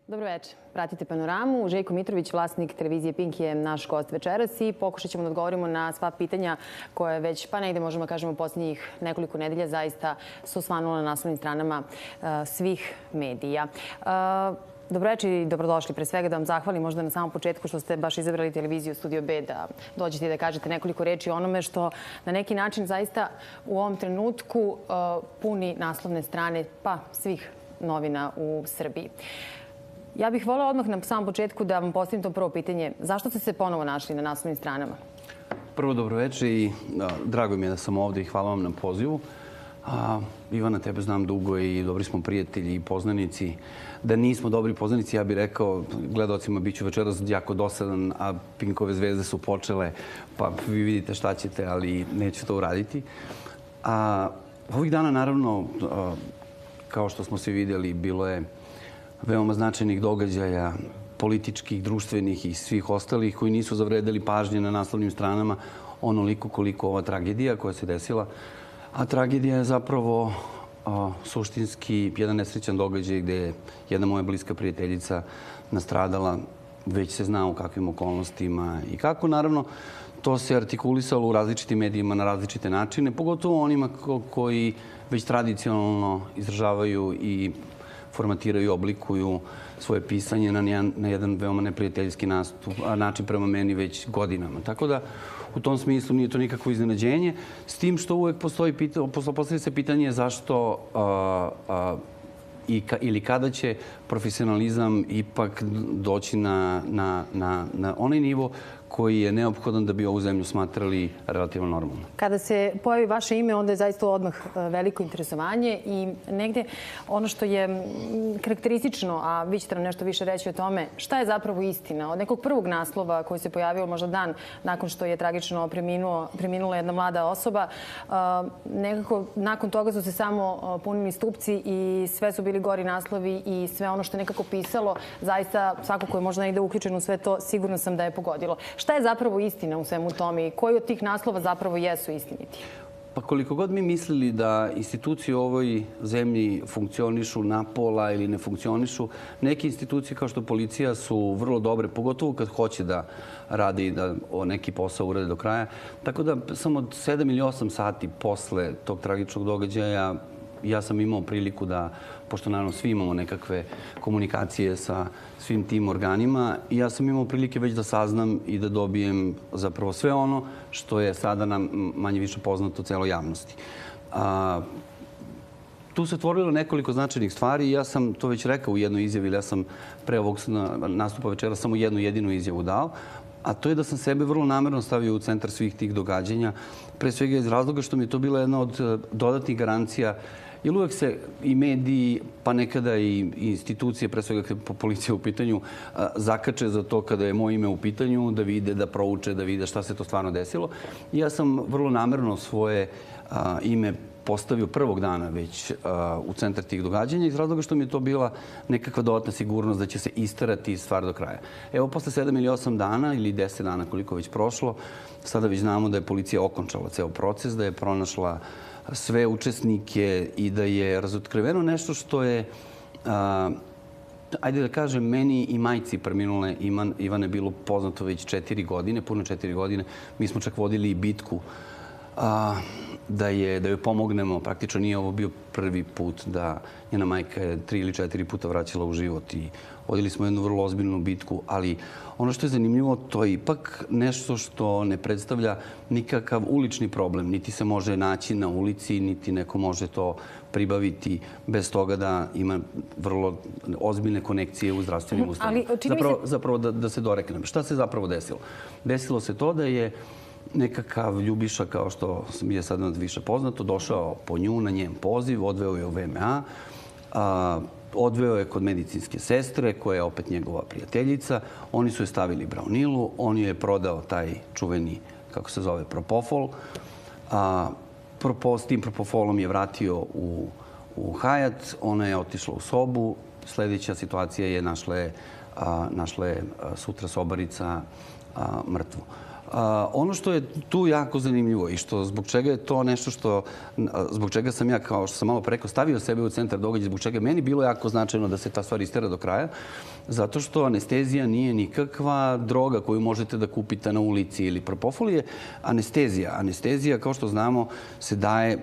Dobro večer. Pratite Panoramu. Željko Mitrović, vlasnik televizije Pink, je naš gost večeras i pokušat ćemo da odgovorimo na sva pitanja koje već, pa negde možemo da kažemo, u posljednjih nekoliko nedelja zaista su osvanula na naslovnim stranama svih medija. Dobro večer i dobrodošli. Pre svega da vam zahvalim možda na samom početku što ste baš izabrali televiziju Studio B da dođete i da kažete nekoliko reči o onome što na neki način zaista u ovom trenutku puni naslovne strane pa svih novina u Srbiji. Ja bih voljela odmah na samom početku da vam postavim to prvo pitanje. Zašto ste se ponovo našli na naslovnim stranama? Prvo, dobro večer i drago mi je da sam ovde i hvala vam na pozivu. Ivana, tebe znam dugo i dobri smo prijatelji i poznanici. Da nismo dobri poznanici, ja bih rekao gledalcima bit ću večeras jako dosadan, a Pinkove zvezde su počele, pa vi vidite šta ćete, ali neću to uraditi. Ovih dana, naravno, kao što smo svi vidjeli, bilo je veoma značajnih događaja, političkih, društvenih i svih ostalih koji nisu zavredeli pažnje na naslovnim stranama onoliko koliko ova tragedija koja se desila. A tragedija je zapravo suštinski jedan nesrećan događaj gde je jedna moja bliska prijateljica nastradala. Već se zna u kakvim okolnostima i kako. Naravno, to se artikulisalo u različitim medijima na različite načine, pogotovo onima koji već tradicionalno izražavaju i formatiraju i oblikuju svoje pisanje na jedan veoma neprijateljski način prema meni već godinama. Tako da, u tom smislu nije to nikakvo iznenađenje. S tim što uvek postoji se pitanje zašto ili kada će profesionalizam ipak doći na onaj nivo koji je neophodan da bi ovu zemlju smatrali relativno normalno. Kada se pojavi vaše ime, onda je zaista odmah veliko interesovanje i negde ono što je karakteristično, a vi ćete nam nešto više reći o tome, šta je zapravo istina? Od nekog prvog naslova koji se pojavio možda dan nakon što je tragično preminula jedna mlada osoba, nekako nakon toga su se samo punili stupci i sve su bili gori naslovi i sve ono što je nekako pisalo, zaista svako ko je možda negde uključen u sve to, sigurno sam da je pogodilo. Šta je zapravo istina u svemu tome i koji od tih naslova zapravo jesu istiniti? Pa koliko god mi mislili da institucije u ovoj zemlji funkcionišu napola ili ne funkcionišu, neke institucije kao što policija su vrlo dobre, pogotovo kad hoće da radi i da neki posao urade do kraja. Tako da samo 7 ili 8 sati posle tog tragičnog događaja ja sam imao priliku da, pošto naravno svi imamo nekakve komunikacije sa svim tim organima, i ja sam imao prilike već da saznam i da dobijem zapravo sve ono što je sada nam manje više poznato celoj javnosti. Tu se otvorilo nekoliko značajnih stvari i ja sam to već rekao u jednoj izjavi, ili ja sam pre ovog nastupa večera samo jednu jedinu izjavu dao, a to je da sam sebe vrlo namerno stavio u centar svih tih događanja, pre svega iz razloga što mi je to bila jedna od dodatnih garancija. Jer uvek se i mediji, pa nekada i institucije, pre svega kada je policija u pitanju, zakače za to kada je moje ime u pitanju, da vide, da prouče, da vide šta se to stvarno desilo. I ja sam vrlo namerno svoje ime postavio prvog dana već u centar tih događanja iz razloga što mi je to bila nekakva dodatna sigurnost da će se istarati stvar do kraja. Evo, posle 7 ili 8 dana ili 10 dana koliko već prošlo, sada već znamo da je policija okončala ceo proces, da je pronašla sve učesnike i da je razotkriveno nešto što je, ajde da kažem, meni i majci preminule Ivane bilo poznato već 4 godine, puno 4 godine. Mi smo čak vodili i bitku da joj pomognemo. Praktično nije ovo bio prvi put da njena majka je 3 ili 4 puta vraćala u život i vodili smo jednu vrlo ozbiljnu bitku, ali ono što je zanimljivo, to je ipak nešto što ne predstavlja nikakav ulični problem. Niti se može naći na ulici, niti neko može to pribaviti bez toga da ima vrlo ozbiljne konekcije u zdravstvenim ustanovama. Zapravo da se doreknem. Šta se zapravo desilo? Desilo se to da je nekakav Ljubiša, kao što mi je sad više poznato, došao po nju na njen poziv, odveo je u VMA, odveo je kod medicinske sestre, koja je opet njegova prijateljica. Oni su je stavili braunilu, on je prodao taj čuveni, kako se zove, propofol. S tim propofolom je vratio u Hajat, ona je otišla u sobu. Sljedeća situacija je našla je sutra sobarica mrtvu. Ono što je tu jako zanimljivo i zbog čega je to nešto zbog čega sam ja, kao što sam malo preko, stavio sebe u centar događaja, zbog čega je meni bilo jako značajno da se ta stvar istera do kraja, zato što anestezija nije nikakva droga koju možete da kupite na ulici ili propofol je anestezija. Anestezija, kao što znamo, se daje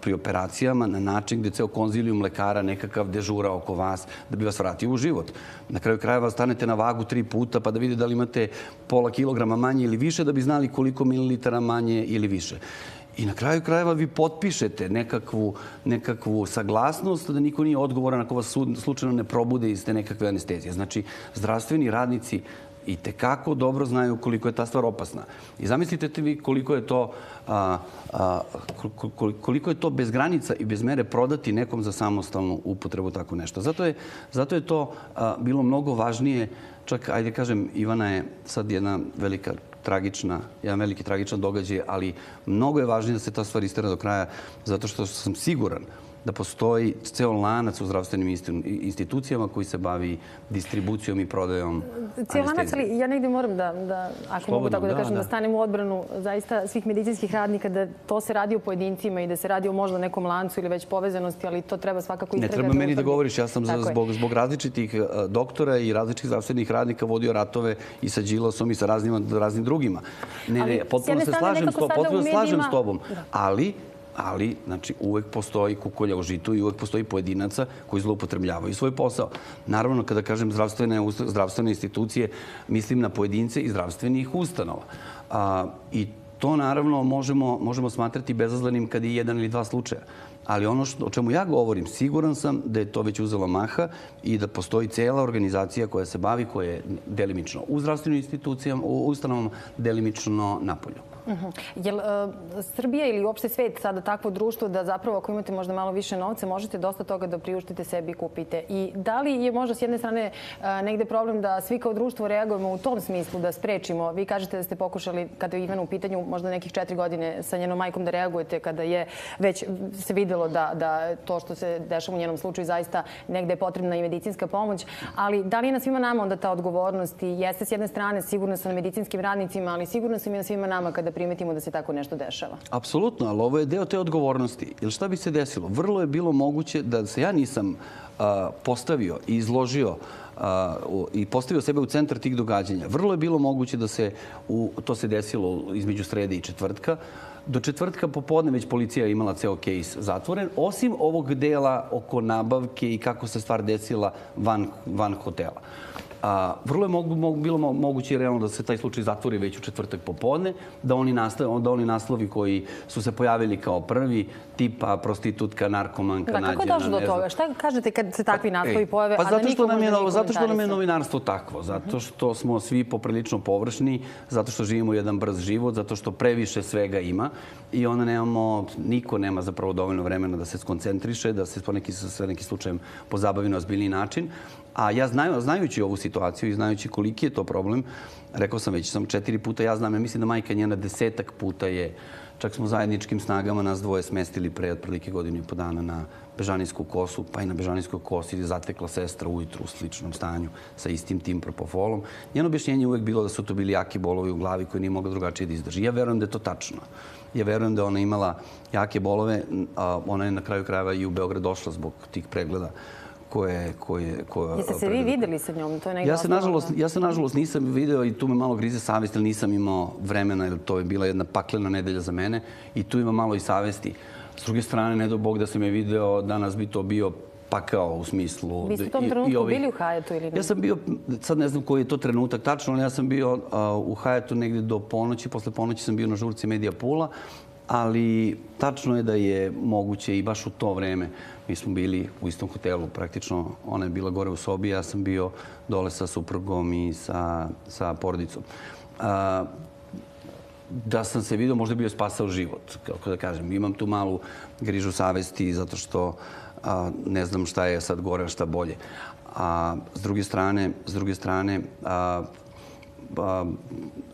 pri operacijama na način gde ceo konzilijum lekara nekakav dežura oko vas da bi vas vratio u život. Na kraju krajeva stanete na vagu 3 puta pa da vidite da li imate pola kilograma manje ili više da bi znali koliko mililitara manje ili više. I na kraju krajeva vi potpišete nekakvu saglasnost da niko nije odgovoran ako vas slučajno ne probude iz te nekakve anestezije. Znači, zdravstveni radnici i tekako dobro znaju koliko je ta stvar opasna. I zamislite vi koliko je to bez granica i bez mere prodati nekom za samostalnu upotrebu tako nešto. Zato je to bilo mnogo važnije. Čak, ajde kažem, Ivana je sad jedan veliki tragičan događaj, ali mnogo je važnije da se ta stvar istera do kraja, zato što sam siguran da postoji ceo lanac u zdravstvenim institucijama koji se bavi distribucijom i prodajom anestezije. Cijel lanac, ali ja negde moram da, ako mogu tako da kažem, da stanem u odbranu zaista svih medicinskih radnika, da to se radi o pojedincima i da se radi o možda nekom lancu ili već povezanosti, ali to treba svakako istragati. Ne treba meni da govoriš, ja sam zbog različitih doktora i različitih zdravstvenih radnika vodio ratove i sa Đilasom i sa raznim drugima. Ne, potpuno se slažem s tobom, ali, znači, uvek postoji kukolja u žitu i uvek postoji pojedinaca koji zloupotrebljavaju svoj posao. Naravno, kada kažem zdravstvene institucije, mislim na pojedince i zdravstvenih ustanova. I to, naravno, možemo smatrati bezazlenim kad je 1 ili 2 slučaja. Ali ono o čemu ja govorim, siguran sam da je to već uzelo maha i da postoji cela organizacija koja se bavi, koja je delimično u zdravstvenim institucijama, u ustanovama, delimično napolju. Je li Srbija ili uopšte svet sada takvo društvo da zapravo ako imate možda malo više novca možete dosta toga da priuštite sebi i kupite? I da li je možda s jedne strane negde problem da svi kao društvo reagujemo u tom smislu da sprečimo? Vi kažete da ste pokušali, kada je Ivana u pitanju, možda nekih 4 godine sa njenom majkom da reagujete kada je već se videlo da to što se dešava u njenom slučaju zaista negde je potrebna i medicinska pomoć. Ali da li je na svima nama onda ta odgovornost? I jeste s jedne strane sigurno sa medicinskim radnicima, ali sigurno sam i na svima nama kada primetimo da se tako nešto dešava. Apsolutno, ali ovo je deo te odgovornosti. Jer šta bi se desilo? Vrlo je bilo moguće da se ja nisam postavio i izložio i postavio sebe u centar tih događanja. Vrlo je bilo moguće da to se desilo između srede i četvrtka. Do četvrtka popodne već policija je imala ceo kejs zatvoren, osim ovog dela oko nabavke i kako se stvar desila van hotela. Vrlo je bilo moguće realno da se taj slučaj zatvori već u četvrtak popodne, da oni naslovi koji su se pojavili kao prvi, tipa prostitutka, narkomanka, nađena, kako došlo do toga? Šta kažete kad se takvi naslovi pojave, a da niko možda nije komentarisao? Zato što nam je novinarstvo takvo, zato što smo svi poprilično površni, zato što živimo jedan brz život, zato što previše svega ima i onda niko nema zapravo dovoljno vremena da se skoncentriše, da se sa nekim slučajem pozabavi na ozbiljniji način. A ja znajući ovu situaciju i znajući koliki je to problem, rekao sam već, sam 4 puta, ja mislim da majka njena 10-ak puta je, čak smo zajedničkim snagama nas dvoje smestili pre otprilike 1,5 dana na Bežanijsku kosu, pa i na Bežanijskoj kosi je zatekla sestra ujutru u sličnom stanju sa istim tim propofolom. Njeno objašnjenje je uvek bilo da su to bili jaki bolovi u glavi koji nije mogla drugačije da izdrži. Ja verujem da je to tačno. Ja verujem da ona imala jake bolove, ona je na kraju krajeva i u Beograd došla zbog tih pregleda. Jeste se vi videli sa njom? Ja se nažalost nisam video i tu me malo grize savest, jer nisam imao vremena, jer to je bila jedna paklena nedelja za mene i tu ima malo i savesti. S druge strane, ne do Bog da sam je video, danas bi to bio pakao u smislu... Vi ste u tom trenutku bili u Hajatu ili ne? Ja sam bio, sad ne znam koji je to trenutak tačno, ali ja sam bio u Hajatu negde do ponoći, posle ponoći sam bio na žurci Medija Pula, ali tačno je da je moguće i baš u to vreme. Mi smo bili u istom hotelu, praktično ona je bila gore u sobi, ja sam bio dole sa suprugom i sa porodicom. Da sam se vidio, možda bi joj spasao život, kako da kažem. Imam tu malu grižu savesti zato što ne znam šta je sad gore, a šta bolje. S druge strane,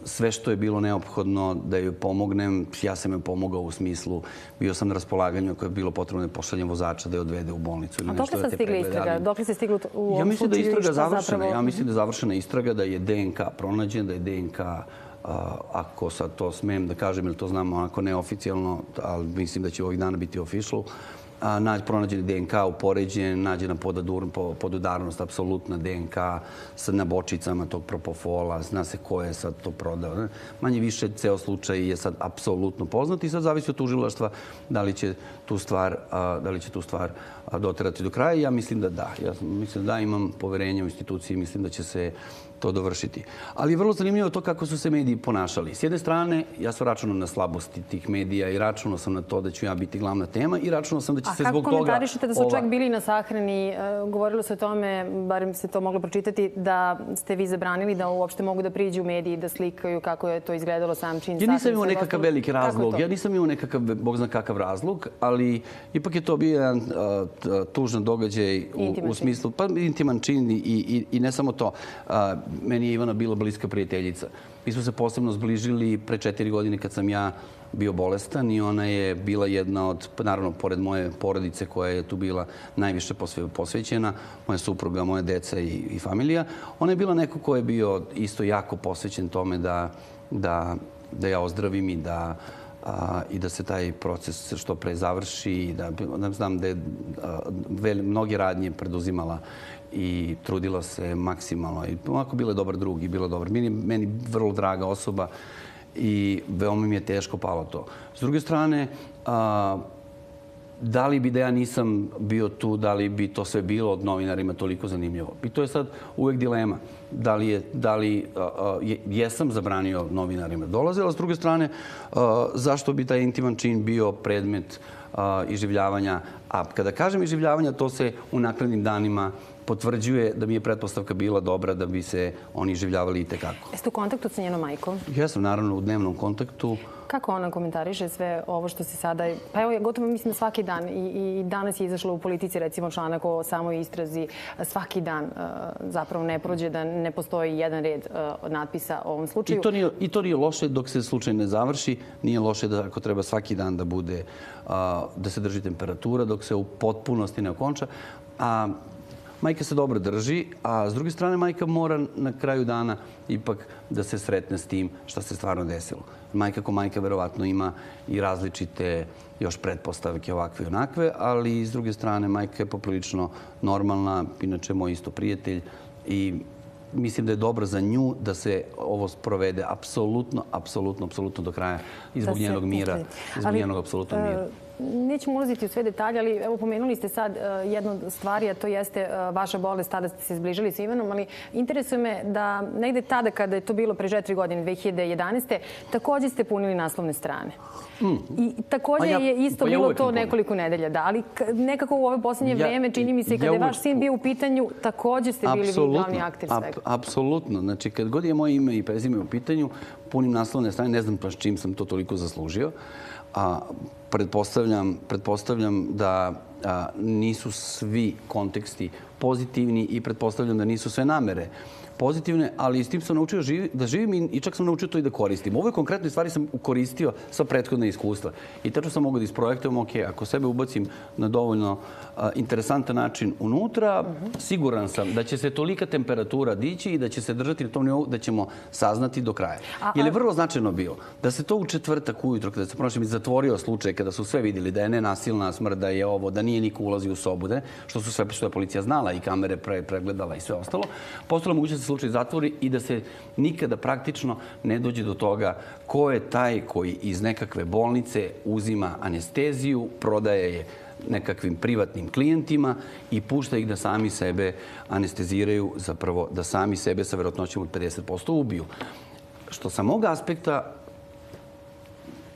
sve što je bilo neophodno da joj pomognem, ja sam joj pomogao u smislu, bio sam na raspolaganju ako je bilo potrebno da pošaljem vozača da je odvede u bolnicu. A dok li sad stigli istraga? Dok li ste stigli u ovom slučaju? Ja mislim da je istraga završena. Ja mislim da je završena istraga, da je DNK pronađen, da je DNK ako sad to smem da kažem, ili to znam onako neoficijalno, ali mislim da će ovih dana biti official, pronađen DNK upoređen, nađena podudarnost, apsolutna DNK na bočicama tog propofola, zna se ko je sad to prodao. Manje više, ceo slučaj je sad apsolutno poznat i sad zavisi od tužilaštva da li će tu stvar doterati do kraja. Ja mislim da da. Ja mislim da imam poverenje u instituciji i mislim da će se to dovršiti. Ali je vrlo zanimljivo to kako su se mediji ponašali. S jedne strane, ja sam računao na slabosti tih medija i računao sam na to da ću ja biti glavna tema i računao sam da će se zbog toga... A kako komentarišete da su čak bili na sahrani? Govorilo se o tome, barem se to moglo pročitati, da ste vi zabranili da uopšte mogu da priđu u mediji, da slikaju kako je to izgledalo sam čin sahrani. Ja nisam imao nekakav veliki razlog. Ja nisam imao nekakav, bog zna kakav razlog, ali ipak je to bio jedan tužan događaj u smislu... Pa intiman čin i ne samo to. Meni je Ivana bila bliska prijateljica. Mi smo se posebno zbližili pre 4 godine kad sam ja bio bolestan i ona je bila jedna od, naravno, pored moje porodice koja je tu bila najviše posvećena, moja supruga, moja deca i familija. Ona je bila neko ko je bio isto jako posvećen tome da ja ozdravim i da se taj proces što pre završi. Znam da je mnoge radnje preduzimala i trudila se maksimalno. I ovako bila je dobar drug i bila dobar. Meni vrlo draga osoba i veoma mi je teško palo to. S druge strane, da li bi da ja nisam bio tu, da li bi to sve bilo od novinarima toliko zanimljivo? I to je sad uvek dilema. Da li jesam zabranio novinarima dolaze, ali s druge strane, zašto bi taj intiman čin bio predmet iživljavanja? A kada kažem iživljavanja, to se u naknadnim danima potvrđuje da mi je pretpostavka bila dobra da bi se oni iživljavali i tekako. Jeste u kontaktu sa njenom majkom? Ja sam naravno u dnevnom kontaktu. Kako ona komentariše sve ovo što se sada... Pa evo, gotovo mislim da svaki dan i danas je izašlo u Politici recimo članak o samoj istrazi. Svaki dan zapravo ne prođe da ne postoji jedan red od natpisa o ovom slučaju. I to nije loše dok se slučaj ne završi. Nije loše da ako treba svaki dan da bude, da se drži temperatura dok se u potpunosti ne okonča. A majka se dobro drži, a s druge strane majka mora na kraju dana ipak da se sretne s tim šta se stvarno desilo. Majka ko majka verovatno ima i različite još pretpostavke ovakve i onakve, ali s druge strane majka je poprilično normalna, inače moj isto prijatelj i mislim da je dobro za nju da se ovo sprovede apsolutno do kraja i zbog njenog mira, zbog njenog apsolutnog mira. Nećemo ulaziti u sve detalje, ali evo pomenuli ste sad jednu od stvari, a to jeste vaša bolest, tada ste se zbližili sa Ivanom, ali interesuje me da negde tada kada je to bilo pre 4 godine, 2011. takođe ste punili naslovne strane. I takođe je isto bilo to nekoliko nedelja, da, ali nekako u ove poslednje vreme čini mi se i kada je vaš sin bio u pitanju, takođe ste bili vi glavni akter svega. Apsolutno. Znači, kad god je moje ime i prezime u pitanju, punim naslovne strane, ne znam baš čim sam to toliko zaslužio, a pretpostavljam da nisu svi konteksti pozitivni i pretpostavljam da nisu sve namere pozitivne, ali s tim sam naučio da živim i čak sam naučio to i da koristim. U ovoj konkretnoj stvari sam koristio sva prethodna iskustva. I tačno sam mogao da isprojektujem, ok, ako sebe ubacim na dovoljno interesantan način unutra, siguran sam da će se tolika temperatura dići i da će se držati na tom nivou da ćemo saznati do kraja. Jer je vrlo značajno bilo da se to u četvrtak ujutro, kada se prošli mi zatvorio slučaj, kada su sve vidjeli da je nenasilna smrt, da je ovo, da nije niko ulazio u sobu, što su sve, što je policija znala i kamere pregledala i sve ostalo, postala mogućnost da se slučaj zatvori i da se nikada praktično ne dođe do toga ko je taj koji iz nekakve bolnice uzima anesteziju, prodaje je nekakvim privatnim klijentima i pušta ih da sami sebe anesteziraju, zapravo da sami sebe sa verovatnoćom od 50% ubiju. Što sa mog aspekta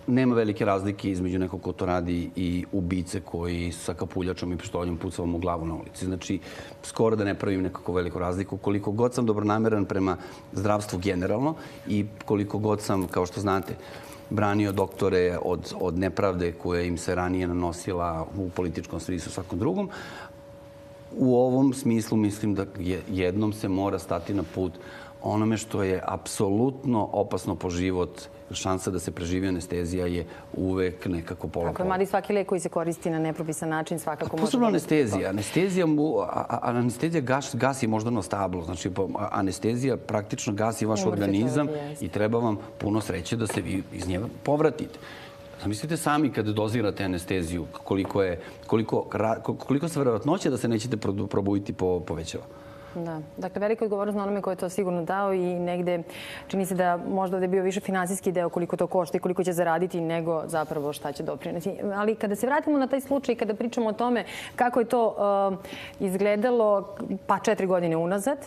nema velike razlike između nekog ko to radi i ubice koji sa kapuljačom i pištoljem pucao mu glavu na ulici. Znači, skoro da ne pravim nekako veliku razliku. Koliko god sam dobronameran prema zdravstvu generalno i koliko god sam, kao što znate, branio doktore od nepravde koja im se ranije nanosila u političkom smislu svakom drugom, u ovom smislu mislim da jednom se mora stati na put onome što je apsolutno opasno po život, šansa da se preživi anestezija je uvek nekako pola. Tako je, mada i svaki lek koji se koristi na nepropisan način svakako može... Posebno anestezija. Anestezija gasi moždano stablo. Znači, anestezija praktično gasi vaš organizam i treba vam puno sreće da se vi iz nje povratite. Zamislite sami kada dozirate anesteziju, koliko se verovatnoće da se nećete probuditi povećava. Da. Dakle, velika odgovornost na onome ko je to sigurno dao i negde čini se da možda ovde je bio više finansijski deo koliko to košta i koliko će zaraditi nego zapravo šta će doprineti. Ali kada se vratimo na taj slučaj i kada pričamo o tome kako je to izgledalo pa 4 godine unazad,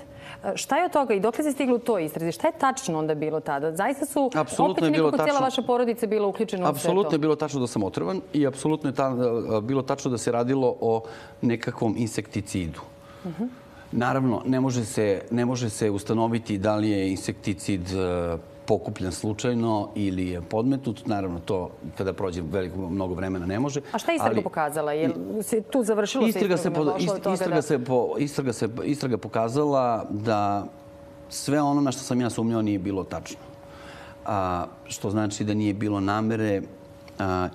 šta je od toga i dokle se stiglo u toj istrazi? Šta je tačno onda bilo tada? Zaista su opet nekako cijela vaša porodica bila uključena u sve to? Apsolutno je bilo tačno da sam otrovan i apsolutno je bilo tačno da se radilo o nekakvom insekticidu. Naravno, ne može se ustanoviti da li je insekticid pokupljen slučajno ili je podmetnut. Naravno, to kada prođe mnogo vremena ne može. A šta je istraga pokazala? Je li tu završilo se Istraga pokazala da sve ono na što sam ja sumnjao nije bilo tačno. Što znači da nije bilo namere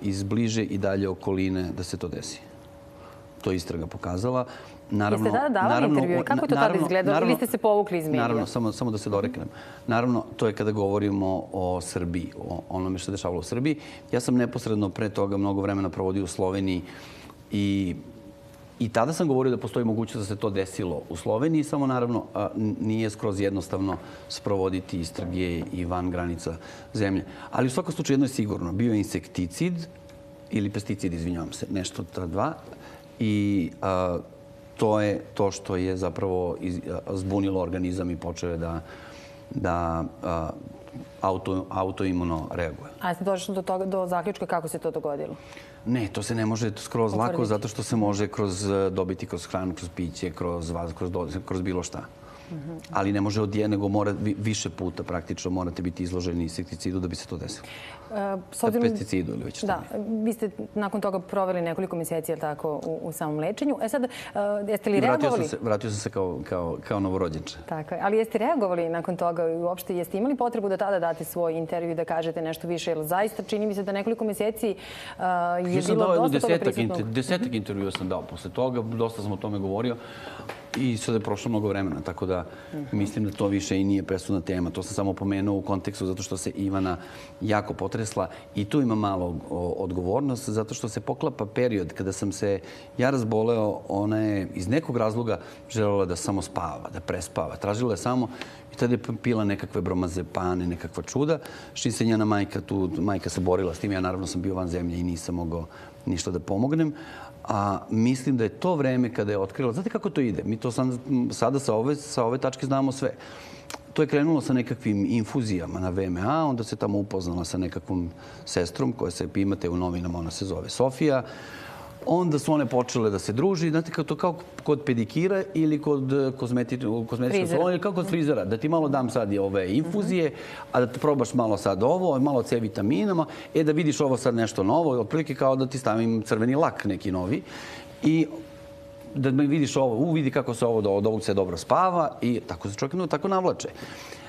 iz bliže i dalje okoline da se to desi. To je istraga pokazala. Jeste tada davali intervju? Kako je to tada izgledalo? Ili ste se povukli iz medija? Naravno, samo da se doreknem. Naravno, to je kada govorimo o Srbiji, o onome što je dešavalo u Srbiji. Ja sam neposredno pre toga mnogo vremena provodio u Sloveniji i tada sam govorio da postoji mogućnost da se to desilo u Sloveniji, samo naravno nije skroz jednostavno sprovoditi istrage i van granica zemlje. Ali u svakom slučaju jedno je sigurno. Bio je insekticid ili pesticid, izvinjavam se, nešto ta dva. I to je to što je zapravo zbunilo organizam i počeo je da autoimuno reaguje. A jeste došli do zaključka kako se to dogodilo? Ne, to se ne može skroz lako zato što se može dobiti kroz hranu, kroz piće, kroz bilo šta. Ali ne može odjednom, nego mora više puta praktično morate biti izloženi insekticidu da bi se to desilo. Pesticidu ili već što da, vi ste nakon toga proveli nekoliko mjeseci, jel tako, u samom lečenju. Sad, jeste li reagovali? Vratio sam se kao novorođenče. Tako je. Ali jeste reagovali nakon toga i uopšte jeste imali potrebu da tada date svoj intervju i da kažete nešto više? Jer zaista čini mi se da nekoliko mjeseci je bilo dosta toga prisutnog. Desetak intervjua sam dao posle toga. Dosta sam o tome govorio. I sada je prošlo mnogo vremena, tako da mislim da to više i nije presudna tema. To sam samo pomenuo u kontekstu zato što se Ivana jako potresla i tu ima malo odgovornost zato što se poklapa period kada sam se ja razboleo, ona je iz nekog razloga želela da samo spava, da prespava. Tražila je samo i tada je pila nekakve bromazepane, nekakva čuda. Što se njena majka se borila s tim. Ja naravno sam bio van zemlje i nisam mogao ništa da pomognem. A mislim da je to vreme kada je otkrila... Znate kako to ide? Mi to sada sa ove tačke znamo sve. To je krenulo sa nekakvim infuzijama na VMA, onda se tamo upoznala sa nekakvom sestrom koja se imate u novinama, ona se zove Sofija. Onda su one počele da se druži. Znate, to kao kod pedikira ili kod kozmetičkog salona ili kao kod frizera. Da ti malo dam sad ove infuzije, a da te probaš malo sad ovo, malo C vitaminama, da vidiš ovo sad nešto novo, otprilike kao da ti stavim crveni lak neki novi. I da vidiš ovo, vidi kako se od ovog se dobro spava i tako se čovjek tako navlače.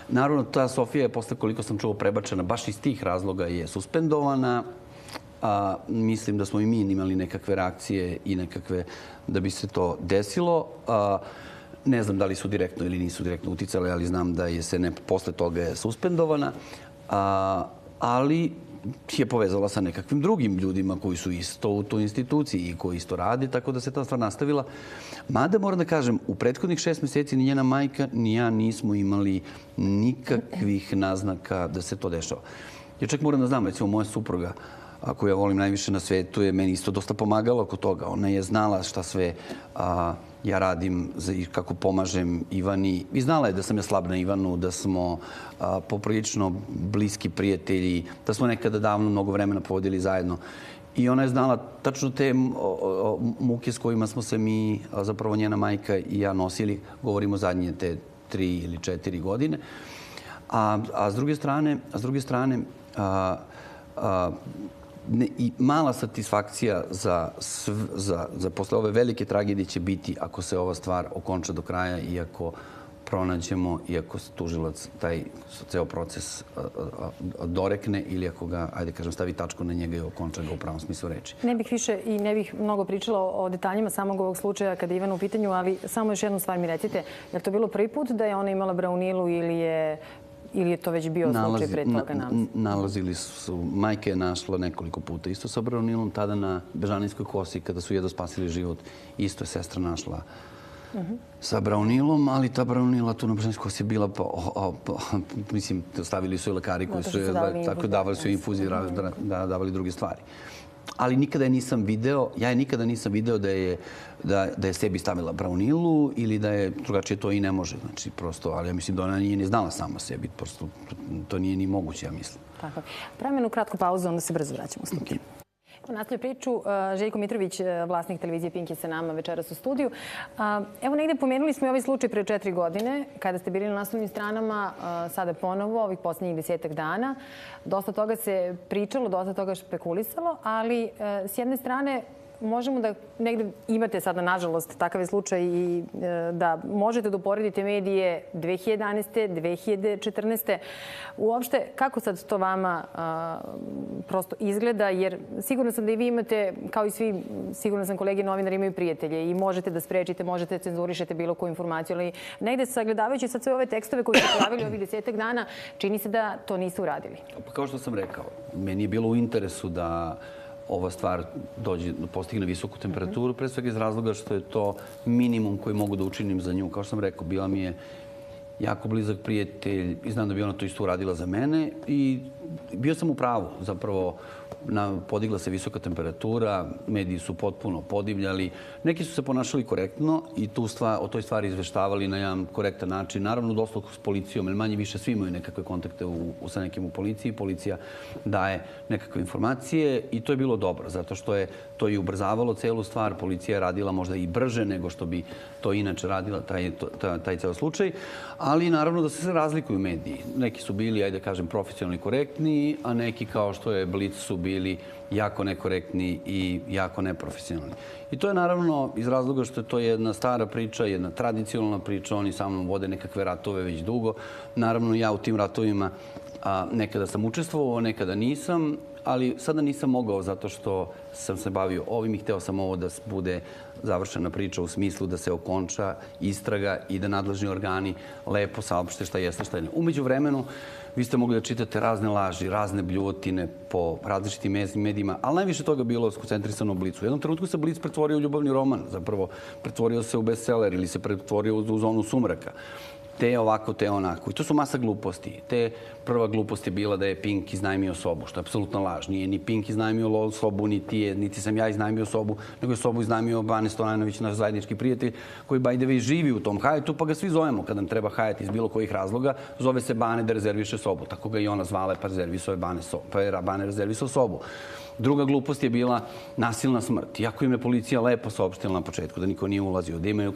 Naravno, ta Sofija je posle koliko sam čuo prebačena, baš iz tih razloga je suspendovana. Mislim da smo i mi imali nekakve reakcije i nekakve da bi se to desilo. Ne znam da li su direktno ili nisu direktno uticali, ali znam da je se posle toga je suspendovana. Ali je povezala sa nekakvim drugim ljudima koji su isto u toj instituciji i koji isto rade, tako da se ta stvar nastavila. Mada, moram da kažem, u prethodnih 6 mjeseci ni njena majka ni ja nismo imali nikakvih naznaka da se to dešava. Ja čak moram da znam, recimo, moja supruga, koju ja volim najviše na svetu, je meni isto dosta pomagala oko toga. Ona je znala šta sve ja radim i kako pomažem Ivani. I znala je da sam ja slab na Ivanu, da smo poprilično bliski prijatelji, da smo nekada davno mnogo vremena provodili zajedno. I ona je znala tačno te muke s kojima smo se mi, zapravo njena majka i ja nosili, govorimo zadnje te 3 ili 4 godine. A s druge strane, i mala satisfakcija za posle ove velike tragedije će biti ako se ova stvar okonča do kraja i ako pronađemo i ako tužilac taj ceo proces dorekne ili ako ga, ajde kažem, stavi tačku na njega i okonča ga u pravom smislu reči. Ne bih više i ne bih mnogo pričala o detaljima samog ovog slučaja kada je Ivana u pitanju, ali samo još jednu stvar mi recite. Je li to bilo prvi put da je ona imala braunilu ili je to već bio slučaj pre toga nalaza? Nalazili su, majka je našla nekoliko puta isto sa braunilom, tada na Bežanijskoj kosi kada su jedno spasili život. Isto je sestra našla sa braunilom, ali ta braunila tu na Bežanijskoj kosi je bila, mislim, stavili su i lekari koji su tako davali su infuzije, davali druge stvari. Ali nikada je nisam video, ja je nikada nisam video da je sebi stavila braunilu ili da je drugačije to i ne može. Znači, prosto, ali ja mislim da ona nije ni znala sama sebi. Prosto, to nije ni moguće, ja mislim. Tako. Pravimo jednu kratku pauzu, onda se brzo vraćamo u studiju. Nastavljaju priču. Željko Mitrović, vlasnik televizije Pink, je sa nama večeras u studiju. Evo, negde pomenuli smo i ovaj slučaj pre 4 godine, kada ste bili na naslovnim stranama, sada ponovo, ovih posljednjih 10 dana. Dosta toga se pričalo, dosta toga špekulisalo, ali s jedne strane možemo da negde imate sada, nažalost, takav je slučaj i da možete da uporedite medije 2011. 2014. Uopšte, kako sad to vama prosto izgleda? Jer sigurno sam da i vi imate, kao i svi, sigurno sam kolege novinari, imaju prijatelje i možete da sprečite, možete da cenzurišete bilo koju informaciju, ali negde sagledavajući sad sve ove tekstove koji su pojavili ovih 10 dana, čini se da to niste uradili. Kao što sam rekao, meni je bilo u interesu da ova stvar postigne visoku temperaturu, pre svega iz razloga što je to minimum koji mogu da učinim za nju. Kao što sam rekao, bila mi je jako blizak prijatelj i znam da bi ona to isto uradila za mene i bio sam u pravu. Zapravo, podigla se visoka temperatura, mediji su potpuno podivljali. Neki su se ponašali korektno i o toj stvari izveštavali na jedan korektan način. Naravno, dosta s policijom, jer manje više svi imaju nekakve kontakte sa nekim u policiji. Policija daje nekakve informacije i to je bilo dobro, zato što je to i ubrzavalo celu stvar. Policija je radila možda i brže nego što bi to inače radila, taj ceo slučaj. Ali naravno da se razlikuju mediji. Neki su bili, ajde kažem, profesionalni korektni, a neki kao što je Blic su bili jako nekorektni i jako neprofesionalni. I to je naravno iz razloga što je to jedna stara priča, jedna tradicionalna priča. Oni sa mnom vode nekakve ratove već dugo. Naravno, ja u tim ratovima nekada sam učestvovao, nekada nisam, ali sada nisam mogao zato što sam se bavio ovim i hteo sam ovo da bude završena priča u smislu da se okonča istraga i da nadležni organi lepo saopšte šta jeste, šta je ne. Umeđu vremenu, vi ste mogli da čitate razne laži, razne bljuvotine po različitim medijima, ali najviše toga bilo skoncentrisano u Blicu. U jednom trenutku se Blic pretvorio u ljubavni roman, zapravo pretvorio se u bestseller ili se pretvorio u zonu sumraka. Te ovako, te onako. I to su masa gluposti. Prva glupost je bila da je Pink iznajmio sobu, što je apsolutna laž. Nije ni Pink iznajmio sobu, niti sam ja iznajmio sobu, nego je sobu iznajmio Bane Stojanović, naš zajednički prijatelj, koji by the way živi u tom Hajetu, pa ga svi zovemo kad nam treba Hajet iz bilo kojih razloga. Zove se Bane da rezerviše sobu. Tako ga i ona zvala, pa je Bane rezervisao sobu. Druga glupost je bila nasilna smrt. Iako im je policija lepo saopštila na početku da niko nije ulazio, da imaju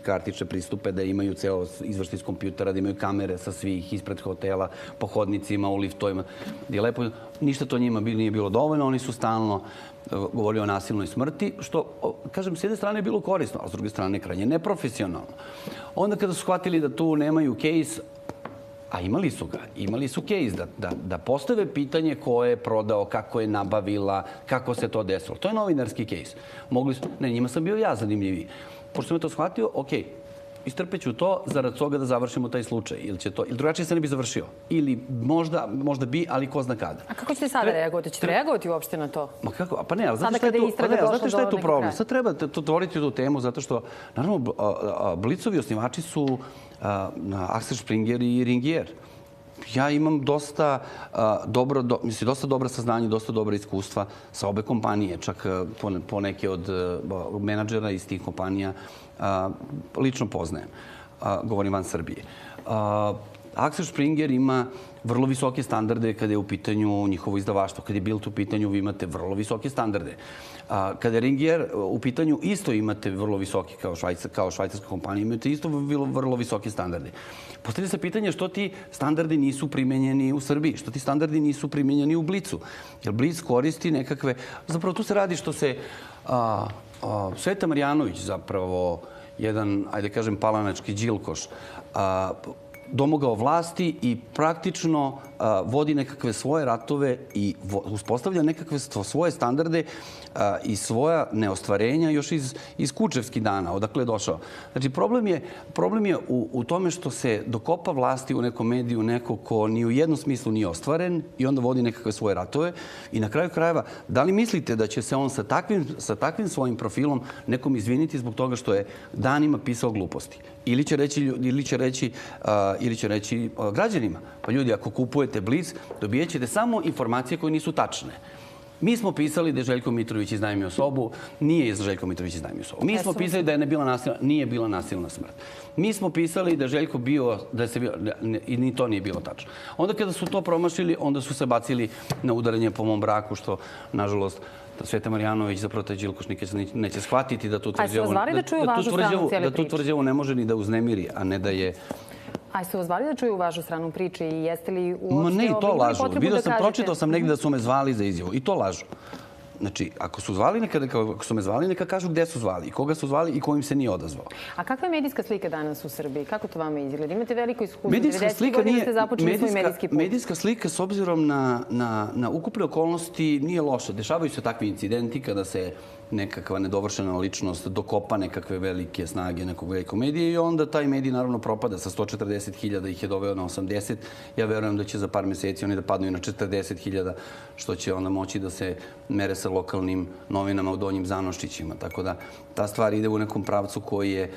kartične pristupe, da imaju ceo izvrštaj iz kompjutera, da imaju kamere sa svih ispred hotela, po hodnicima, u liftovima. Ništa to njima nije bilo dovoljno. Oni su stalno govorili o nasilnoj smrti, što, kažem, s jedne strane je bilo korisno, a s druge strane krajnje neprofesionalno. Onda kada su shvatili da tu nemaju case, a imali su case da postave pitanje ko je prodao, kako je nabavila, kako se to desilo. To je novinarski case. Njima sam bio ja zanimljiviji. Pošto sam to shvatio, okej, istrpeću to zarad toga da završimo taj slučaj. Ili drugačije se ne bi završio. Ili možda bi, ali ko zna kada. A kako ćete sada reagovati? Ćete reagovati uopšte na to? Ma kako? Pa ne, ali znate šta je tu problem? Sad treba otvoriti tu temu zato što, naravno, Blicovi osnivači su Axel Springer i Ringier. Ja imam dosta dobra saznanja, dosta dobra iskustva sa obe kompanije. Čak poneke od menadžera iz tih kompanija lično poznajem. Govorim van Srbije. Axel Springer ima vrlo visoke standarde kada je u pitanju njihovo izdavaštvo. Kada je Bild u pitanju, vi imate vrlo visoke standarde. Kada je Ringier u pitanju, isto imate vrlo visoke, kao švajcarska kompanija, imate isto vrlo visoke standarde. Postavlja se pitanje što ti standardi nisu primenjeni u Srbiji, što ti standardi nisu primenjeni u Blicu. Jer Blic koristi nekakve... Zapravo tu se radi što se Sveta Marjanović zapravo jedan, ajde kažem, palanački đilkoš, domogao vlasti i praktično vodi nekakve svoje ratove i uspostavlja nekakve svoje standarde i svoja neostvarenja još iz kučevskih dana, odakle je došao. Znači, problem je u tome što se dokopa vlasti u nekom mediju neko ko ni u jednom smislu nije ostvaren i onda vodi nekakve svoje ratove. I na kraju krajeva, da li mislite da će se on sa takvim svojim profilom nekom izviniti zbog toga što je danima pisao gluposti? Ili će reći građanima, pa ljudi, ako kupujete Blic, dobijat ćete samo informacije koje nisu tačne. Mi smo pisali da je Željko Mitrović iznajmio sobu, nije Željko Mitrović iznajmio sobu. Mi smo pisali da je nije bila nasilna smrt. Mi smo pisali da je Željko bio, i ni to nije bilo tačno. Onda kada su to promašili, onda su se bacili na udaranje po mom braku, što, nažalost, Sveta Marjanović, zapravo taj đilkoš neće shvatiti da tu tvrđavu ne može ni da uznemiri, a ne da je... A su vas zvali da čuju vašu stranu priče i jeste li uopšte... Ne, i to lažu. Pročitao sam negdje da su me zvali za izjavu. I to lažu. Znači, ako su me zvali, neka kažu gde su zvali, koga su zvali i ko im se nije odazvao. A kakva je medijska slika danas u Srbiji? Kako to vama izgleda? Imate veliko iskustvo. 90 godina ste započeli svoj medijski put. Medijska slika, s obzirom na ukupne okolnosti, nije loša. Dešavaju se takvi incidenti kada se nekakva nedovršena ličnost dokopa nekakve velike snage nekog velikog medija i onda taj medij naravno propada. Sa 140.000 ih je doveo na 80. Ja verujem da će za par meseci oni da padnu i na 40.000, što će onda moći da se mere sa lokalnim novinama u Donjim Zanoščićima. Tako da ta stvar ide u nekom pravcu koji je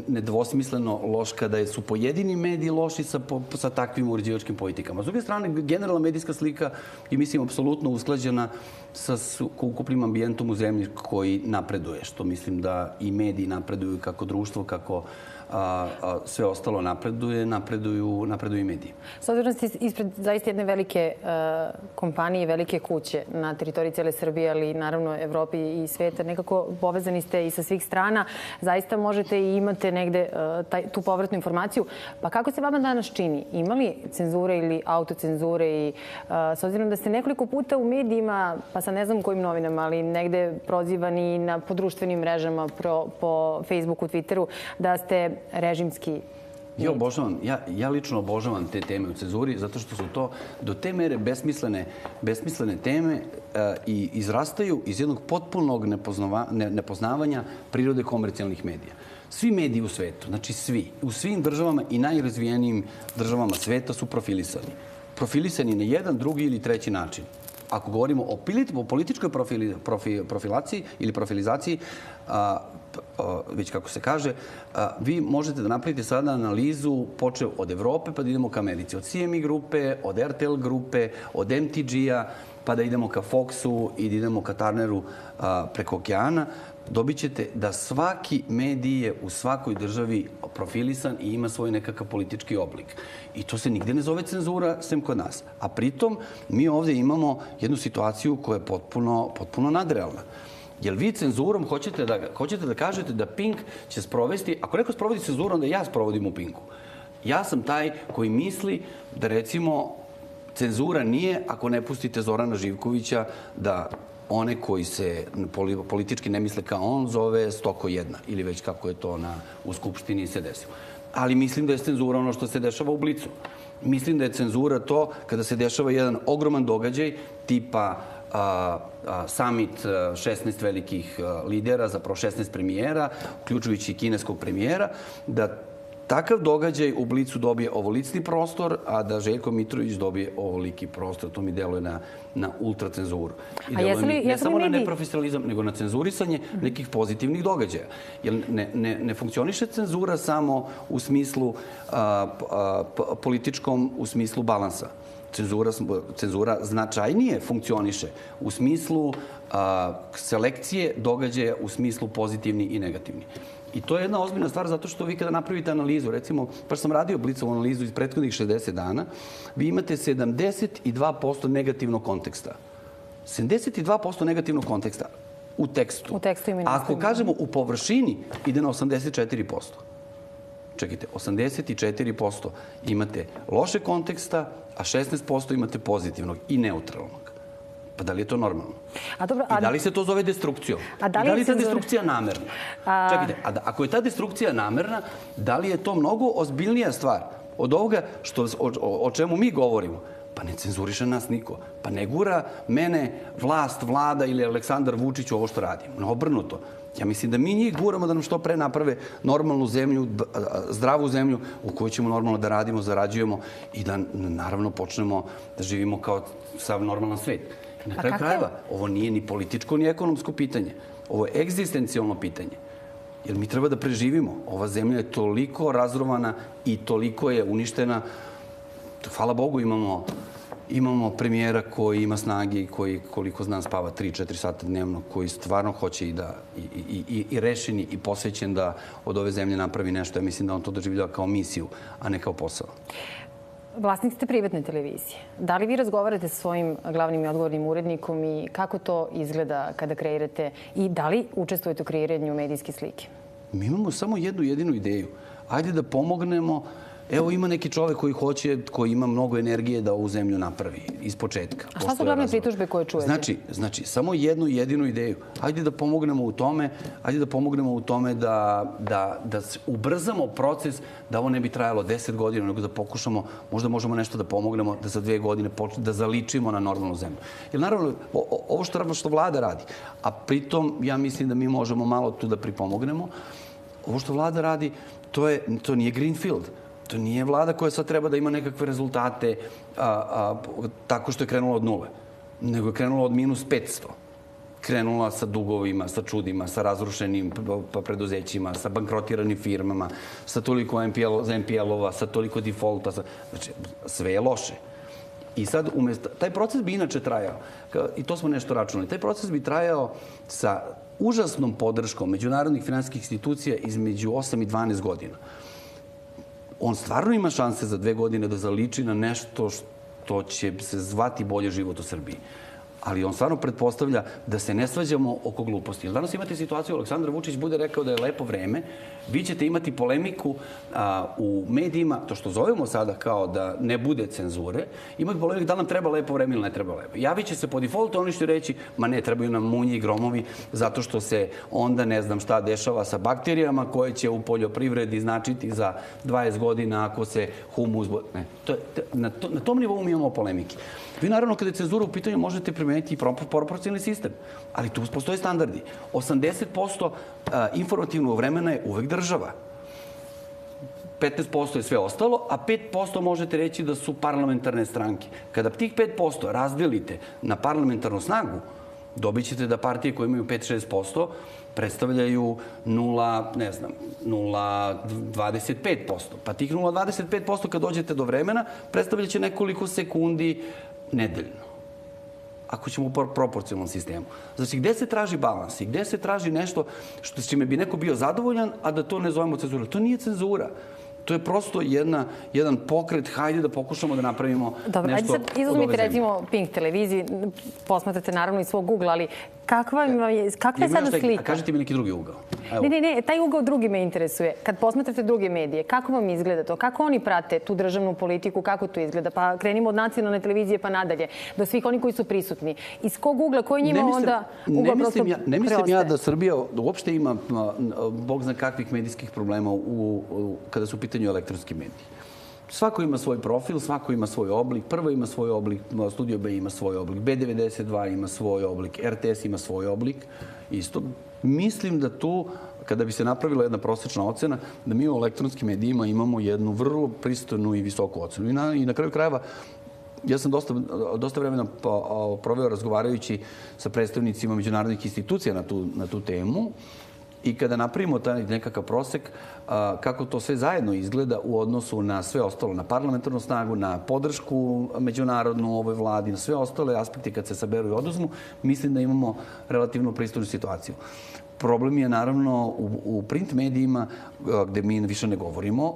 nedvosmisleno loš kada su pojedini mediji loši sa takvim uređivačkim politikama. S druge strane, generalna medijska slika je, mislim, apsolutno usklađena sa ukupnim ambijentom u zemlji koji napreduje, što mislim da i mediji napreduju kako društvo, kako sve ostalo napreduju i mediji. S obzirom ste ispred zaista jedne velike kompanije, velike kuće na teritoriji cijele Srbije, ali naravno Evropi i sveta, nekako povezani ste i sa svih strana, zaista možete i imate negde tu povratnu informaciju. Pa kako se vama danas čini? Ima li cenzure ili autocenzure? I s obzirom da ste nekoliko puta u medijima, pa sad ne znam kojim novinama, ali negde prozivani po društvenim mrežama, po Facebooku, Twitteru, da ste režimski. Ja lično obožavam te teme u cenzuri zato što su to do te mere besmislene teme i izrastaju iz jednog potpunog nepoznavanja prirode komercijalnih medija. Svi mediji u svetu, znači svi, u svim državama i najrazvijenijim državama sveta su profilisani. Profilisani na jedan, drugi ili treći način. Ako govorimo o političkoj profilaciji ili profilizaciji, već kako se kaže, vi možete da napravite sada analizu počev od Evrope pa da idemo ka Americi. Od CME grupe, od RTL grupe, od MTG-a, pa da idemo ka Foxu i da idemo ka Turneru preko okeana. Dobit ćete da svaki medij je u svakoj državi profilisan i ima svoj nekakav politički oblik. I to se nigde ne zove cenzura, sem kod nas. A pritom mi ovdje imamo jednu situaciju koja je potpuno nadrealna. Jer vi cenzurom hoćete da kažete da Pink će sprovesti, ako neko sprovodi cenzuru, onda ja sprovodim u Pinku. Ja sam taj koji misli da, recimo, cenzura nije ako ne pustite Zorana Živkovića da one koji se politički ne misle kao on zove Stoko jedna ili već kako je to u Skupštini se desilo. Ali mislim da je cenzura ono što se dešava u Blicu. Mislim da je cenzura to kada se dešava jedan ogroman događaj tipa summit 16 velikih lidera, zapravo 16 premijera, uključujući kineskog premijera, da takav događaj u Blicu dobije ovolicni prostor, a da Željko Mitrović dobije ovoliki prostor. To mi deluje na ultracenzuru. I ne samo na neprofesionalizam, nego na cenzurisanje nekih pozitivnih događaja. Jer ne funkcioniše cenzura samo u smislu političkom, u smislu balansa. Cenzura značajnije funkcioniše u smislu selekcije događaja, u smislu pozitivni i negativni. I to je jedna ozbiljna stvar zato što vi kada napravite analizu, recimo, baš sam radio Blicovu analizu iz prethodnih 60 dana, vi imate 72% negativnog konteksta. 72% negativnog konteksta u tekstu. U tekstu ima nastavljeno. Ako kažemo u površini, ide na 84%. Čekajte, 84% imate loše konteksta, a 16% imate pozitivnog i neutralnog. Pa da li je to normalno? I da li se to zove destrukcijom? I da li je ta destrukcija namerna? Čekajte, ako je ta destrukcija namerna, da li je to mnogo ozbiljnija stvar od ovoga o čemu mi govorimo? Pa ne cenzuriše nas niko. Pa ne gura mene vlast, vlada ili Aleksandar Vučić ovo što radim. Obrnuto. Ja mislim da mi njih guramo da nam što pre naprave normalnu zemlju, zdravu zemlju u kojoj ćemo normalno da radimo, zarađujemo i da naravno počnemo da živimo kao sav normalan svet. Na kraju krajeva, ovo nije ni političko, ni ekonomsko pitanje. Ovo je egzistencijalno pitanje. Jer mi treba da preživimo. Ova zemlja je toliko razrovana i toliko je uništena. Hvala Bogu imamo premijera koji ima snage i koji, koliko znam, spava 3-4 sata dnevno, koji stvarno hoće i rešeni i posvećen da od ove zemlje napravi nešto. Ja mislim da on to doživljava kao misiju, a ne kao posao. Vlasnik ste privatne televizije. Da li vi razgovarate sa svojim glavnim i odgovornim urednikom i kako to izgleda kada kreirate i da li učestvujete u kreiranju medijske slike? Mi imamo samo jednu jedinu ideju. Ajde da pomognemo. Evo ima neki čovek koji ima mnogo energije da ovu zemlju napravi iz početka. A šta su glavne pritužbe koje čujete? Znači, samo jednu jedinu ideju. Ajde da pomognemo u tome da ubrzamo proces, da ovo ne bi trajalo 10 godina, nego da pokušamo, možda možemo nešto da pomognemo, da za 2 godine da zaličimo na normalnu zemlju. Jer naravno, ovo što vlada radi, a pritom ja mislim da mi možemo malo tu da pripomognemo, ovo što vlada radi, to nije greenfield. To nije vlada koja sad treba da ima nekakve rezultate tako što je krenula od nule, nego je krenula od -500. Krenula sa dugovima, sa čudima, sa razrušenim preduzećima, sa bankrotiranim firmama, sa toliko NPL-ova, sa toliko defaulta. Znači, sve je loše. I sad, taj proces bi inače trajao, i to smo nešto računali, taj proces bi trajao sa užasnom podrškom međunarodnih finansijskih institucija između 8 i 12 godina. On stvarno ima šanse za 2 godine da zaliči na nešto što će se zvati bolje život u Srbiji. Ali on stvarno pretpostavlja da se ne svađamo oko gluposti. Danas imate situaciju, Aleksandar Vučić bude rekao da je lepo vreme, vi ćete imati polemiku u medijima, to što zovemo sada kao da ne bude cenzure, imate polemiku da nam treba lepo vreme ili ne treba lepo. Javit će se po defaultu, oni će reći, ma ne, trebaju nam munje i gromovi, zato što se onda ne znam šta dešava sa bakterijama koje će u poljoprivredi značiti za 20 godina ako se humus... Ne, na tom nivou mi imamo polemike. Vi naravno kada je cenzura u pitanju možete primeniti i proporcionalni sistem, ali tu postoje standardi. 80% informativnog vremena je uvek država. 15% je sve ostalo, a 5% možete reći da su parlamentarne stranke. Kada tih 5% razdelite na parlamentarnu snagu, dobit ćete da partije koje imaju 5-6% predstavljaju 0,25%. Pa tih 0,25% kad dođete do vremena predstavlja će nekoliko sekundi nedeljno. Ako ćemo u proporcionalnom sistemu. Znači, gde se traži balans i gde se traži nešto s čime bi neko bio zadovoljan, a da to ne zovemo cenzura. To nije cenzura. To je prosto jedan pokret, hajde da pokušamo da napravimo nešto od ove zemlje. Dobro, ajde sad izuzmite recimo Pink televiziji, posmatrate naravno i svog ugla, ali kakva je sada slika? Kažete mi neki drugi ugao. Ne, taj ugao drugi me interesuje. Kad posmatrate druge medije, kako vam izgleda to? Kako oni prate tu državnu politiku? Kako to izgleda? Pa krenimo od nacionalne televizije pa nadalje, do svih oni koji su prisutni. Iz kog ugla, koji njima onda ugao prosto preostaje? Ne mislim ja da Srbija uopšte ima, bog zna kakvih medijskih problema kada su u pitanju elektronski mediji. Svako ima svoj profil, svako ima svoj oblik. Prvo ima svoj oblik, Studio B ima svoj oblik, B92 ima svoj oblik, RTS ima svoj oblik. Isto. Mislim da tu, kada bi se napravila jedna prosečna ocena, da mi u elektronskim medijima imamo jednu vrlo pristojnu i visoku ocenu. I na kraju krajeva, ja sam dosta vremena proveo razgovarajući sa predstavnicima međunarodnih institucija na tu temu. I kada napravimo taj nekakav prosek, kako to sve zajedno izgleda u odnosu na sve ostalo, na parlamentarnu snagu, na podršku međunarodnu ovoj vladi, na sve ostale aspekte kad se saberu i oduzmu, mislim da imamo relativno pristojnu situaciju. Problem je naravno u print medijima gde mi više ne govorimo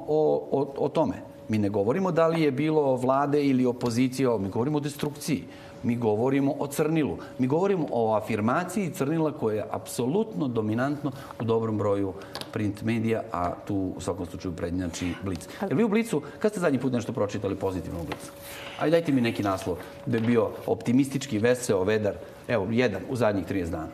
o tome. Mi ne govorimo da li je bilo vlade ili opozicije, mi govorimo o destrukciji. Mi govorimo o crnilu. Mi govorimo o afirmaciji crnila koja je apsolutno dominantno u dobrom broju print medija, a tu u svakom slučaju prednjači Blic. Jer vi u Blicu, kad ste zadnji put nešto pročitali pozitivno u Blicu? Ajde, dajte mi neki naslov da je bio optimistički, veseo, vedar. Evo, jedan u zadnjih 30 dana.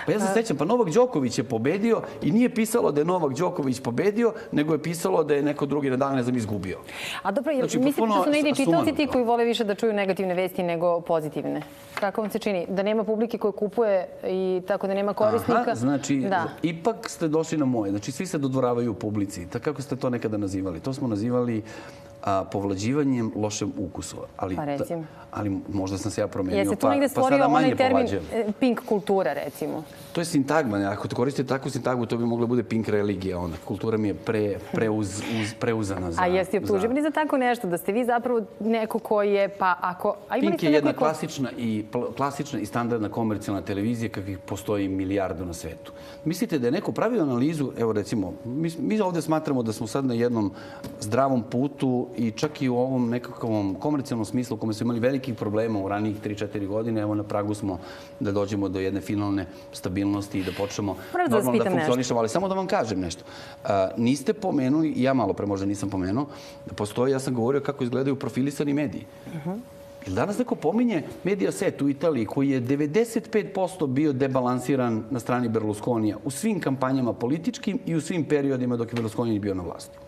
Pa ja se sećam, pa Novak Đoković je pobedio i nije pisalo da je Novak Đoković pobedio, nego je pisalo da je neko drugi na dan, ne znam, izgubio. A dobro, mislite da su negdje čitaoci ti koji vole više da čuju negativne vesti nego pozitivne? Kako vam se čini? Da nema publike koje kupuje i tako da nema korisnika? Aha, znači, ipak ste došli na moje. Znači, svi se dodvoravaju u publici. Tako kako ste to nekada nazivali? To smo nazivali povlađivanjem lošem ukusu. Pa recimo. Ali možda sam se ja promenio. Jeste tu negde stvorio onaj termin pink kultura, recimo? To je sintagma. Ako koristite takvu sintagmu, to bi mogla bude pink religija. Kultura mi je preuzana za... A jeste optuživani za tako nešto? Da ste vi zapravo neko koji je... Pink je jedna klasična i standardna komercijalna televizija kakvih postoji milijardu na svetu. Mislite da je neko pravio analizu, evo recimo, mi ovdje smatramo da smo sad na jednom zdravom putu i čak i u ovom nekakvom komercijalnom smislu u kome smo imali velikih problema u ranijih 3-4 godine, evo na pragu smo da dođemo do jedne finalne stabilnosti i da počnemo normalno da funkcionišemo. Ali samo da vam kažem nešto. Niste pomenuli, ja malo pre možda nisam pomenuo, da postoji, ja sam govorio kako izgledaju profilisani mediji. Ili danas neko pominje Mediaset u Italiji koji je 95% bio debalansiran na strani Berlusconija u svim kampanjama političkim i u svim periodima dok je Berlusconi bio na vlasti.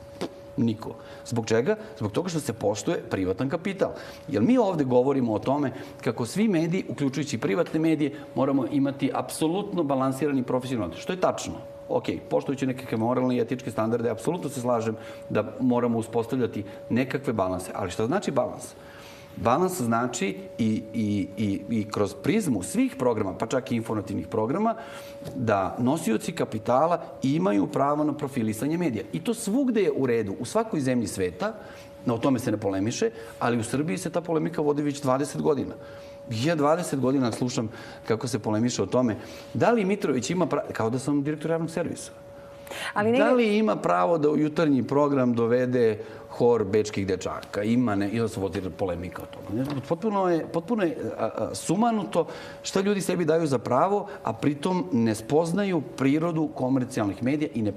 Niko. Zbog čega? Zbog toga što se poštuje privatan kapital. Jer mi ovdje govorimo o tome kako svi mediji, uključujući privatne medije, moramo imati apsolutno balansirani profesionalni. Što je tačno. Ok, poštujući nekakve moralne i etičke standarde, apsolutno se slažem da moramo uspostavljati nekakve balanse. Ali što znači balans? Balans znači i kroz prizmu svih programa, pa čak i informativnih programa, da nosioci kapitala imaju pravo na profilisanje medija. I to svugde je u redu, u svakoj zemlji sveta, o tome se ne polemiše, ali u Srbiji se ta polemika vodi već 20 godina. Ja 20 godina slušam kako se polemiše o tome. Da li Mitrović ima pravo, kao da sam direktor javnog servisa, da li ima pravo da u jutarnji program dovede hor bečkih dečaka? Ima, ne, i da se vodi polemika o tome. Potpuno je sumanuto što ljudi sebi daju za pravo, a pritom ne spoznaju prirodu komercijalnih medija i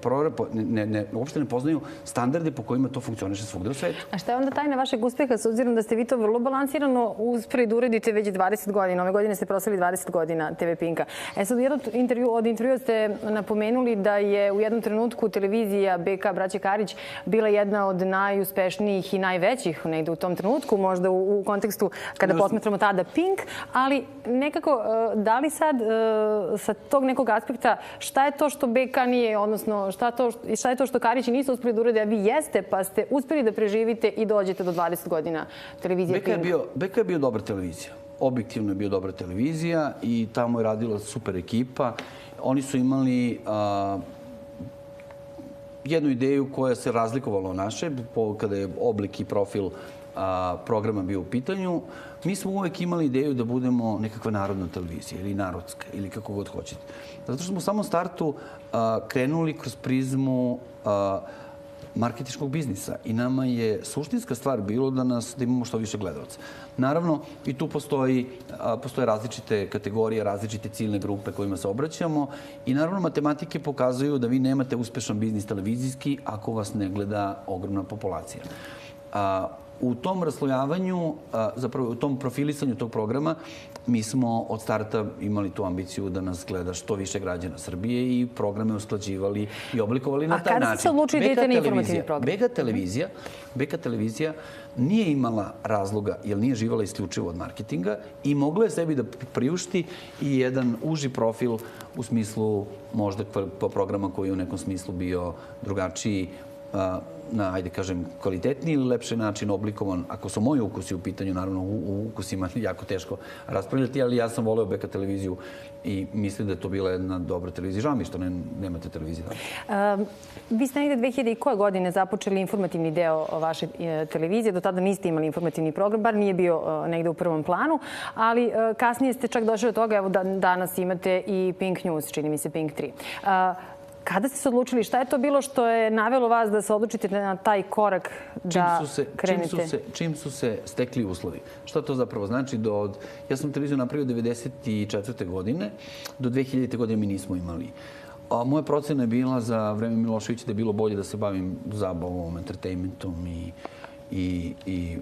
uopšte ne poznaju standarde po kojima to funkcioniše svugde u svetu. A šta je onda tajna vašeg uspeha, s obzirom da ste vi to vrlo balansirano uspred uredite već 20 godina? Ove godine ste proslavili 20 godina TV Pinka. Sad u jednom od intervjua ste napomenuli da je u jednom trenutku televizija BK Braće Karić bila jedna od najuspešnijih i najvećih negde u tom trenutku, možda u kontekstu kada posmatramo tada Pink, ali nekako, da li sad sa tog nekog aspekta, šta je to što BK nije, odnosno šta je to što Karići nisu uspeli da urede, a vi jeste, pa ste uspeli da preživite i dođete do 20 godina televizije Pink? BK je bio dobra televizija. Objektivno je bio dobra televizija i tamo je radila super ekipa. Oni su imali jednu ideju koja se razlikovala od naše, kada je oblik i profil programa bio u pitanju. Mi smo uvek imali ideju da budemo nekakva narodna televizija ili narodska ili kako god hoćete. Zato što smo u samom startu krenuli kroz prizmu marketinškog biznisa i nama je suštinska stvar bilo da imamo što više gledalaca. Naravno, i tu postoje različite kategorije, različite ciljne grupe kojima se obraćamo i naravno matematike pokazuju da vi nemate uspešan biznis televizijski ako vas ne gleda ogromna populacija. U tom raslojavanju, zapravo u tom profilisanju tog programa, mi smo od starta imali tu ambiciju da nas gleda što više građana Srbije i programe usklađivali i oblikovali na taj način. A kada ste odlučili da idete na informativni program? BK televizija nije imala razloga, jer nije živala isključivo od marketinga i mogla je sebi da priušti i jedan uži profil u smislu možda programa koji je u nekom smislu bio drugačiji, na, ajde kažem, kvalitetniji ili lepši način oblikovan. Ako su moji ukusi u pitanju, naravno u ukusima jako teško raspravljati, ali ja sam voleo BK televiziju i mislim da je to bila jedna dobra televizija. Žao mi što nemate televizije. Vi ste negde 2000 i koje godine započeli informativni deo vaše televizije. Do tada niste imali informativni program, bar nije bio negde u prvom planu, ali kasnije ste čak došli do toga, evo danas imate i Pink News, čini mi se Pink 3. Kada ste se odlučili? Šta je to bilo što je navelo vas da se odlučite na taj korak da krenete? Čim su se stekli uslovi. Šta to zapravo znači? Ja sam televiziju napravio 1994. godine. Do 2000. godine mi nismo imali. A moja procena je bila za vreme Miloševića da je bilo bolje da se bavim zabavom, entertainmentom i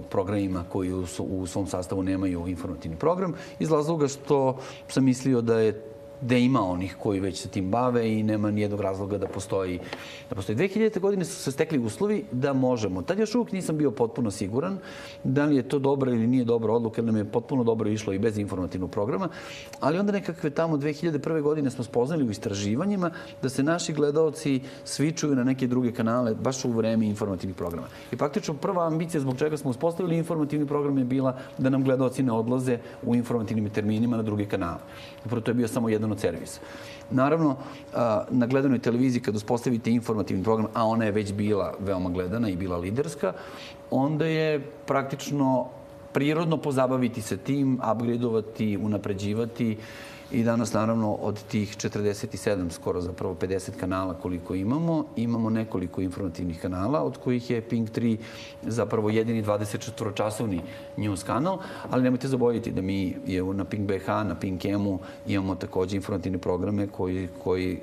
programima koji u svom sastavu nemaju informativni program. Iz razloga što sam mislio da ima onih koji već se tim bave i nema nijednog razloga da postoji. 2000. godine su se stekli uslovi da možemo. Tad još uvijek nisam bio potpuno siguran da li je to dobra ili nije dobra odluka, jer nam je potpuno dobro išlo i bez informativnog programa. Ali onda nekakve tamo 2001. godine smo spoznali u istraživanjima da se naši gledaoci svičuju na neke druge kanale baš u vreme informativnih programa. I praktično prva ambicija zbog čega smo uspostavili informativni program je bila da nam gledaoci ne odlaze u informativnim terminima na druge kanale. Upravo to je bio samo jedan od servisa. Naravno, na gledanoj televiziji kad uspostavite informativni program, a ona je već bila veoma gledana i bila liderska, onda je praktično prirodno pozabaviti se tim, upgradeovati, unapređivati i danas, naravno, od tih 47, skoro zapravo 50 kanala koliko imamo nekoliko informativnih kanala, od kojih je Pink 3 zapravo jedini 24-časovni news kanal, ali nemojte zaboraviti da mi na Pink BH, na Pink M-u imamo takođe informativne programe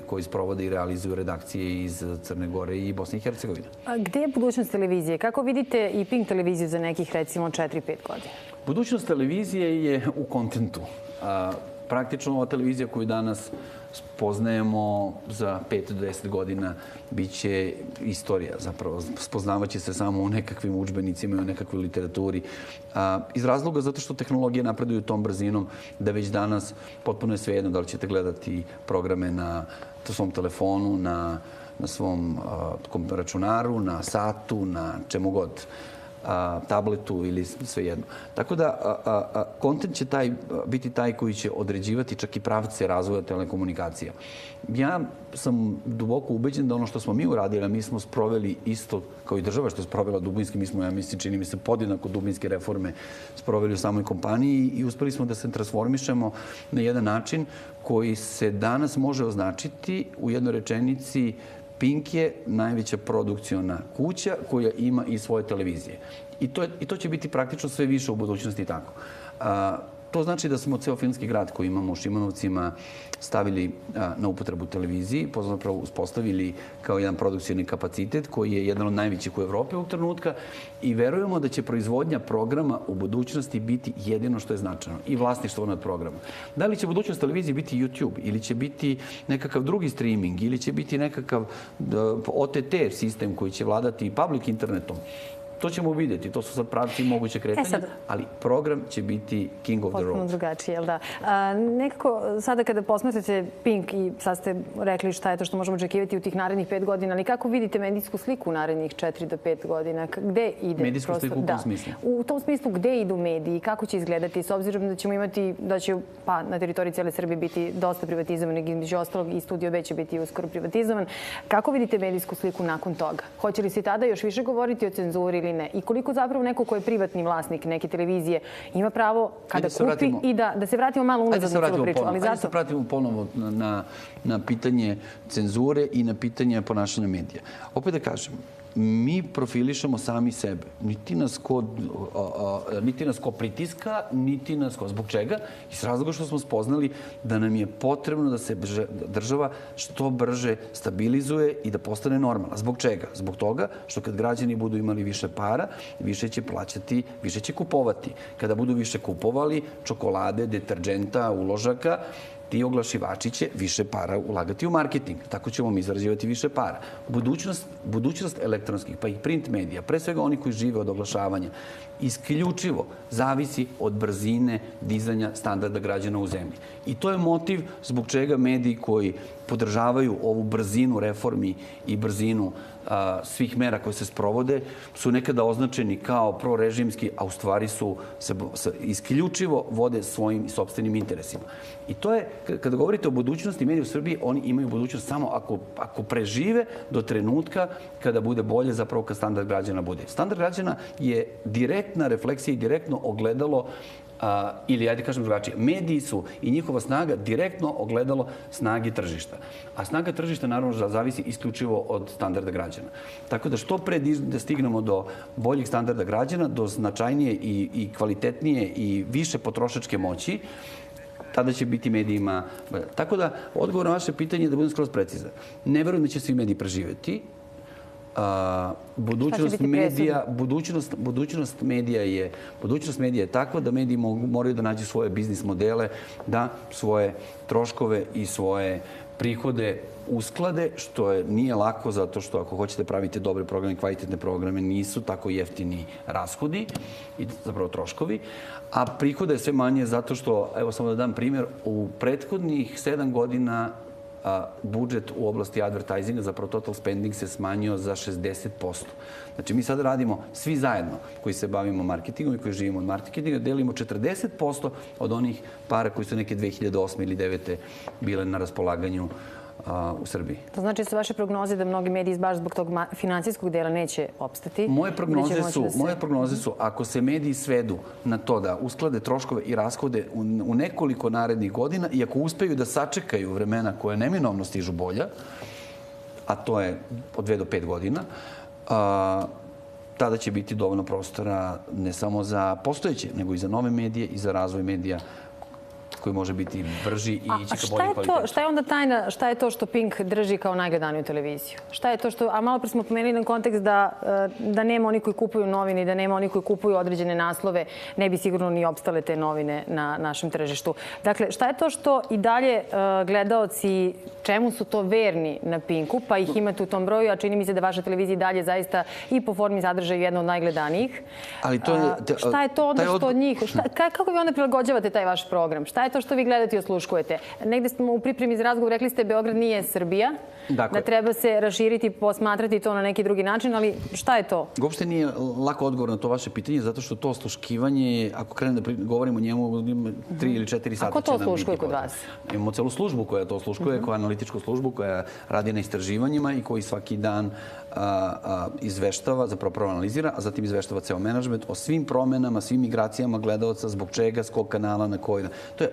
koji sprovode i realizuju redakcije iz Crne Gore i Bosne i Hercegovine. A gde je budućnost televizije? Kako vidite i Pink televiziju za nekih, recimo, 4-5 godina? Budućnost televizije je u kontentu. Praktično ova televizija koju danas spoznajemo za 5 do 10 godina biće istorija. Zapravo, spoznavaće se samo u nekakvim udžbenicima i u nekakvoj literaturi. Iz razloga zato što tehnologije napreduju tom brzinom da već danas potpuno je svejedno da li ćete gledati programe na svom telefonu, na svom računaru, na satu, na čemu god, tabletu ili svejedno. Tako da kontent će biti taj koji će određivati čak i pravce razvoja telekomunikacija. Ja sam duboko ubeđen da ono što smo mi uradili, a mi smo sproveli isto kao i država što je sprovela dubinski, mi smo, ja mislim, čini mi se podjednako dubinske reforme sproveli u samoj kompaniji i uspeli smo da se transformišemo na jedan način koji se danas može označiti u jednoj rečenici: Pink je najveća produkciona kuća koja ima i svoje televizije. I to će biti praktično sve više u budućnosti tako. To znači da smo ceo filmski grad koji imamo u Šimanovcima stavili na upotrebu televiziji, zapravo uspostavili kao jedan produkcijni kapacitet koji je jedan od najvećih u Evropi ovog trenutka i verujemo da će proizvodnja programa u budućnosti biti jedino što je značajno i vlasništvo nad programom. Da li će budućnost televizije biti YouTube ili će biti nekakav drugi streaming ili će biti nekakav OTT sistem koji će vladati public internetom, to ćemo vidjeti. To su sad pravci moguće kretanja, ali program će biti king of the road. Potpuno drugačije, jel da? Nekako, sada kada posmatrate Pink i sad ste rekli šta je to što možemo očekivati u tih narednih 5 godina, ali kako vidite medijsku sliku u narednih 4 do 5 godina? Gde ide? Medijsku sliku u kom smislu? U tom smislu gde idu mediji? Kako će izgledati? S obzirom da ćemo imati, da će na teritoriji cijele Srbije biti dosta privatizovanih, između ostalog i Studio B će biti uskoro privatizovan. Kako vidite medijsku sliku nakon toga? Hoće li se tada još više govoriti o cenzuri ili ne? I koliko zapravo neko ko je privatni vlasnik neke televizije ima pravo kada kupi i da se vratimo malo unazad na celu priču. Ajde se vratimo ponovo na pitanje cenzure i na pitanje ponašanja medija. Opet da kažem, mi profilišemo sami sebe. Niti nas ko pritiska, niti nas ko. Zbog čega? Iz razloga što smo spoznali da nam je potrebno da se država što brže stabilizuje i da postane normalna. Zbog čega? Zbog toga što kad građani budu imali više para, više će plaćati, više će kupovati. Kada budu više kupovali čokolade, deterđenta, uložaka, ti oglašivači će više para ulagati u marketing. Tako ćemo mi zarađivati više para. Budućnost elektronskih, pa i print medija, pre svega oni koji žive od oglašavanja, isključivo zavisi od brzine dizanja standarda građana u zemlji. I to je motiv zbog čega mediji koji podržavaju ovu brzinu reformi i brzinu svih mera koje se sprovode su nekada označeni kao prorežimski, a u stvari se isključivo vode svojim sopstvenim interesima. I to je, kada govorite o budućnosti medija u Srbiji, oni imaju budućnost samo ako prežive do trenutka kada bude bolje, zapravo kad standard građana bude. Standard građana je direktna refleksija i direktno ogledalo ili, ajde kažem drugačije, mediji su i njihova snaga direktno ogledalo snage tržišta. A snaga tržišta naravno zavisi isključivo od standarda građana. Tako da što pre da stignemo do boljih standarda građana, do značajnije i kvalitetnije i više potrošačke moći, tada će biti medijima. Tako da, odgovor na vaše pitanje je da budem skroz precizan. Ne verujem da će svi mediji preživeti. Budućnost medija je takva da mediji moraju da nađu svoje biznis modele, da svoje troškove i svoje prihode usklade, što nije lako zato što ako hoćete pravite dobre programe, kvalitetne programe, nisu tako jeftini rashodi i zapravo troškovi, a prihoda je sve manje zato što, evo samo da dam primjer, u prethodnih 7 godina budžet u oblasti advertisinga, zapravo total spending, se smanjio za 60%. Znači, mi sad radimo svi zajedno koji se bavimo marketingom i koji živimo od marketinga, delimo 40% od onih para koji su neke 2008. ili 2009. bile na raspolaganju u Srbiji. To znači sa vaše prognoze da mnogi mediji baš zbog tog finansijskog dela neće opstati? Moje prognoze su, ako se mediji svedu na to da usklade troškove i rashode u nekoliko narednih godina i ako uspeju da sačekaju vremena koje neminovno stižu bolja, a to je od 2 do 5 godina, tada će biti dovoljno prostora ne samo za postojeće, nego i za nove medije i za razvoj medija koji može biti brži i ići ka bolji kvalitetu. Šta je onda tajna, šta je to što Pink drži kao najgledaniju televiziju? Šta je to što, a malo pre smo pomenuli na kontekst da nema oni koji kupuju novine i da nema oni koji kupuju određene naslove, ne bi sigurno ni opstale te novine na našem tržištu. Dakle, šta je to što i dalje gledaoci, čemu su to verni na Pinku, pa ih imate u tom broju, a čini mi se da vaša televizija i dalje zaista i po formi sadržaja jedna od najgledanijih. Šta je to onda što od njih, kako vi onda prilagođavate taj vaš program? Šta je to što vi gledate i osluškujete? Negde smo u pripremi za razgovor rekli ste Beograd nije Srbija, da treba se raširiti, posmatrati to na neki drugi način, ali šta je to? Uopšte nije lako odgovor na to vaše pitanje, zato što to osluškivanje, ako krenem da govorim o njemu, 3 ili 4 sata. A ko to osluškuje kod vas? Imamo celu službu koja to osluškuje, koja analitičku službu, koja radi na istraživanjima i koji svaki dan izveštava, zapravo prvo analizira, a zatim izveštava ceo menadžment o svim promenama, svim migracijama gledaoca, zbog čega, s kog kanala, na koji. To je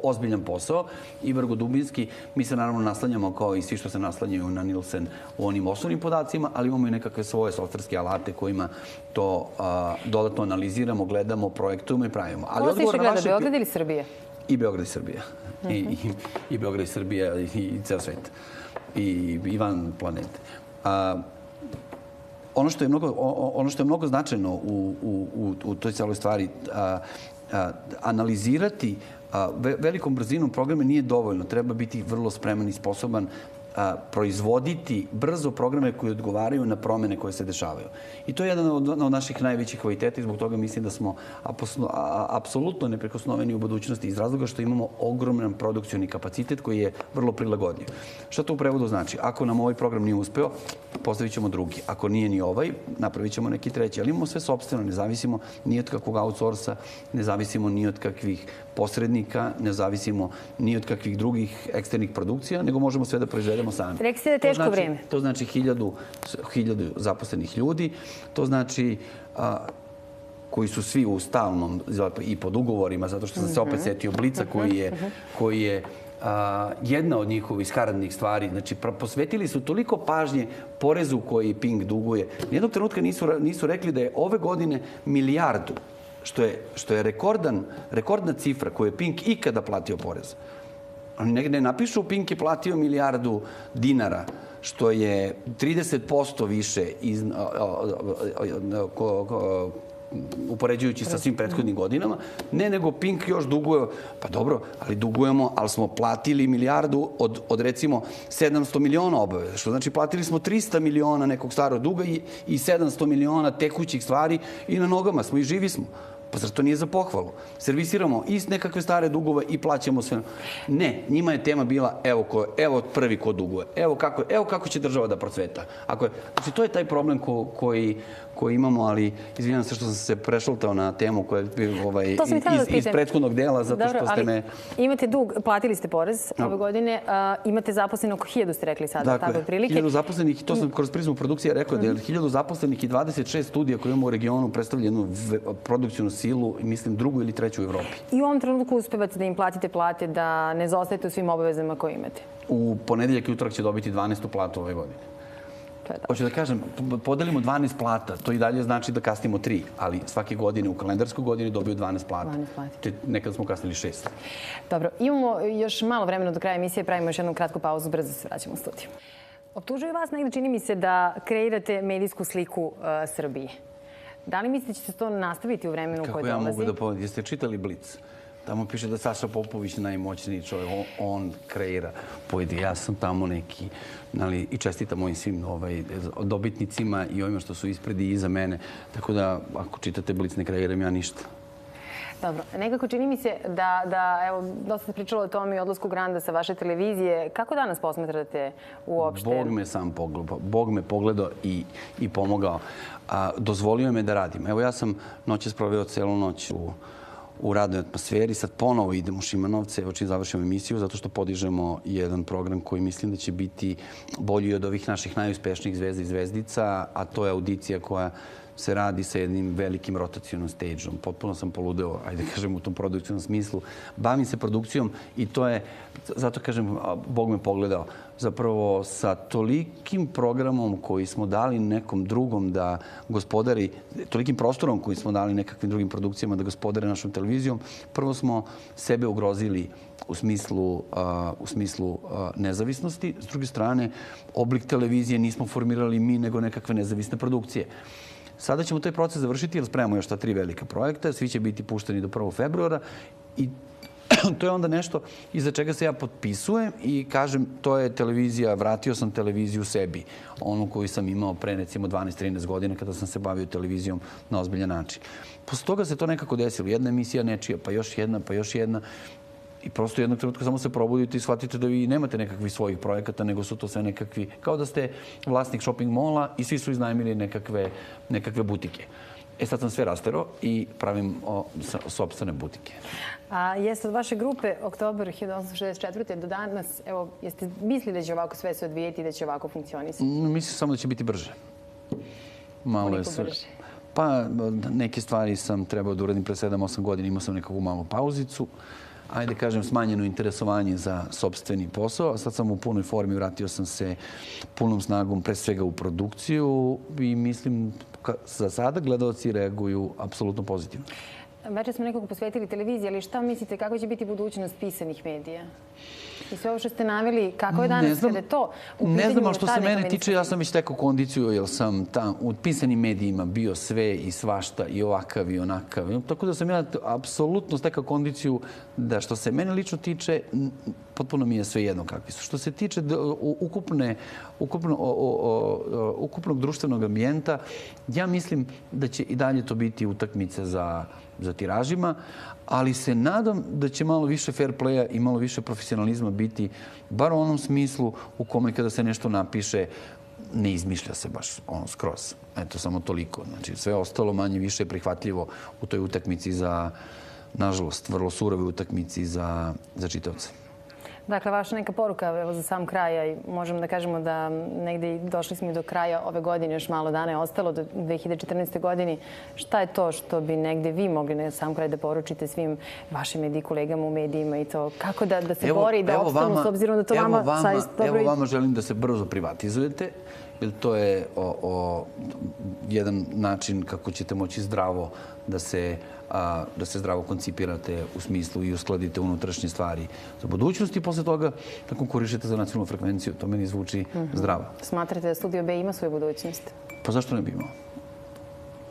ozbiljan posao i vrlo dubinski. Mi se naravno naslanjamo kao i svi što se naslanjaju na Nielsen u onim osnovnim podacima, ali imamo i nekakve svoje softverske alate kojima to dodatno analiziramo, gledamo, projektujemo i pravimo. Ko vas više gleda, Beograd ili Srbija? I Beograd i Srbija. I Beograd i Srbija i ceo svet. I van planete. Ono što je mnogo značajno u toj celoj stvari, analizirati velikom brzinom programe nije dovoljno. Treba biti vrlo spreman i sposoban proizvoditi brzo programe koji odgovaraju na promene koje se dešavaju. I to je jedan od naših najvećih kvaliteta i zbog toga mislim da smo apsolutno neprikosnoveni u budućnosti iz razloga što imamo ogroman produkcioni kapacitet koji je vrlo prilagodljiv. Šta to u prevodu znači? Ako nam ovaj program nije uspeo, postavit ćemo drugi. Ako nije ni ovaj, napravit ćemo neki treći. Ali imamo sve sopstveno, ne zavisimo ni od kakvog outsourca, ne zavisimo ni od kakvih posrednika, ne zavisimo ni od kakvih drugih eksternih produkcija, nego možemo sve da proizvedemo sami. Rekli ste da je teško vreme. To znači 1000 zaposlenih ljudi, to znači koji su svi u stalnom i pod ugovorima, zato što sam se opet setio Blica koji je jedna od njihovih skaradnih stvari. Znači, posvetili su toliko pažnje porezu koji Pink duguje. Nijednog trenutka nisu rekli da je ove godine milijardu, što je rekordna cifra koju je Pink ikada platio porez. Oni ne napišu Pink je platio milijardu dinara, što je 30% više upoređujući sa svim prethodnim godinama. Ne, nego Pink još duguje, pa dobro, ali dugujemo, ali smo platili milijardu od recimo 700 miliona obaveza. Što znači platili smo 300 miliona nekog starog duga i 700 miliona tekućih stvari i na nogama smo i živi smo. Pa zar to nije za pohvalu? Servisiramo i nekakve stare dugove i plaćamo sve. Ne, njima je tema bila evo prvi ko duguje. Evo kako će država da procveta. Znači, to je taj problem koji imamo, ali izvinjam se što sam se prešaltao na temu koja je iz prethodnog dela, zato što ste me... Imate dug, platili ste porez ove godine, imate zaposleno oko 1000 ste rekli sada, tako otprilike. 1000 zaposlenih, to sam kroz prizmu produkcije rekao, da je 1000 zaposlenih i 26 studija koje imamo u regionu predstavlja jednu produkcijnu silu, mislim, drugu ili treću u Evropi. I u ovom trenutku uspevate da im platite plate, da ne zaostajete u svim obavezama koje imate? U ponedeljak i utorak će dobiti 12. platu ove godine. Hoću da kažem, podelimo 12 plata, to i dalje znači da kasnimo 3, ali svake godine u kalendarskoj godini dobiju 12 plata. Nekada smo kasnili 6. Dobro, imamo još malo vremena do kraja emisije, pravimo još jednu kratku pauzu, brzo se vraćamo u studiju. Optužuju vas negdje, čini mi se, da kreirate medijsku sliku Srbije. Da li mislite da će se to nastaviti u vremenu koje dolazi? Kako ja mogu da povedem? Jeste čitali Blic? Tamo piše da Saša Popović najmoćniji čovjek, on kreira pojedine. Ja sam tamo neki, i čestitam mojim svim dobitnicima i ovima što su ispred i iza mene. Tako da, ako čitate Blic, ne kreiram ja ništa. Dobro. Nekako čini mi se da evo, dosta se pričalo o tome i odlasku Granda sa vaše televizije. Kako danas posmatrate uopšte? Bog me sam pogledao. Bog me pogledao i pomogao. Dozvolio me da radim. Evo, ja sam noćas proveo celu noć u radnoj atmosferi. Sad ponovo idem u Šimanovce, evo čim završimo emisiju, zato što podižemo jedan program koji mislim da će biti bolji od ovih naših najuspešnijih zvezda i zvezdica, a to je audicija koja se radi sa jednim velikim rotacionom stage-om. Potpuno sam poludeo, ajde kažem, u tom produkcijnom smislu. Bavim se produkcijom i to je, zato kažem, Bog me pogledao. Zapravo, sa tolikim programom koji smo dali nekom drugom da gospodari, tolikim prostorom koji smo dali nekakvim drugim produkcijama da gospodare našom televizijom, prvo smo sebe ugrozili u smislu nezavisnosti. S druge strane, oblik televizije nismo formirali mi, nego nekakve nezavisne produkcije. Sada ćemo taj proces završiti jer spremamo još ta 3 velika projekta. Svi će biti pušteni do 1. februara i to je onda nešto iza čega se ja potpisujem i kažem to je televizija, vratio sam televiziju sebi. Onu koju sam imao pre recimo 12-13 godina kada sam se bavio televizijom na ozbiljan način. Posle toga se to nekako desilo. Jedna emisija nečija, pa još jedna, pa još jedna. I prosto jednog trenutka samo se probudite i shvatite da vi nemate nekakvih svojih projekata, nego su to sve nekakvi, kao da ste vlasnik shopping mola i svi su iznajmili nekakve butike. Sad sam sve rastero i pravim sopstvene butike. A jeste od vaše grupe Oktobar 1864. do danas, evo, jeste mislili da će ovako sve se odvijeti i da će ovako funkcionisati? Mislim samo da će biti brže. Koliko brže? Pa neke stvari sam trebao da uradim pre 7-8 godina, imao sam nekakvu malu pauzicu. Ajde kažem, smanjeno interesovanje za sopstveni posao. A sad sam u punoj formi, vratio sam se punom snagom pre svega u produkciju i mislim za sada gledalci reaguju apsolutno pozitivno. Večer smo nekako posvetili televiziji, ali šta mislite, kako će biti budućnost pisanih medija? I sve ovo što ste naveli, kako je danas kada je to u pitanju? Ne znam, ali što se mene tiče, ja sam već tekao kondiciju, jer sam u pisanim medijima bio sve i svašta, i ovakav i onakav. Tako da sam ja apsolutno stekao kondiciju da što se mene lično tiče, potpuno mi je sve jedno kakvi su. Što se tiče ukupnog društvenog ambijenta, ja mislim da će i dalje to biti utakmice za tiražima, ali se nadam da će malo više fair playa i malo više profesionalizma biti, bar u onom smislu u kome kada se nešto napiše, ne izmišlja se baš skroz. Eto, samo toliko. Znači, sve ostalo manje više je prihvatljivo u toj utakmici za, nažalost, vrlo surove utakmici za čitaoce. Dakle, vaša neka poruka za sam kraj, i možemo da kažemo da negdje došli smo i do kraja ove godine, još malo dana je ostalo do 2014. godini. Šta je to što bi negdje vi mogli na sam kraj da poručite svim vašim kolegama u medijima i to kako da se bori i da opstanu s obzirom da to vama saista dobro... Evo vama želim da se brzo privatizujete, jer to je jedan način kako ćete moći zdravo da se zdravo koncipirate u smislu i uskladite unutrašnje stvari za budućnost i posle toga da konkurišete za nacionalnu frekvenciju. To meni zvuči zdravo. Smatrate da Studio B ima svoju budućnost? Pa zašto ne bi imao?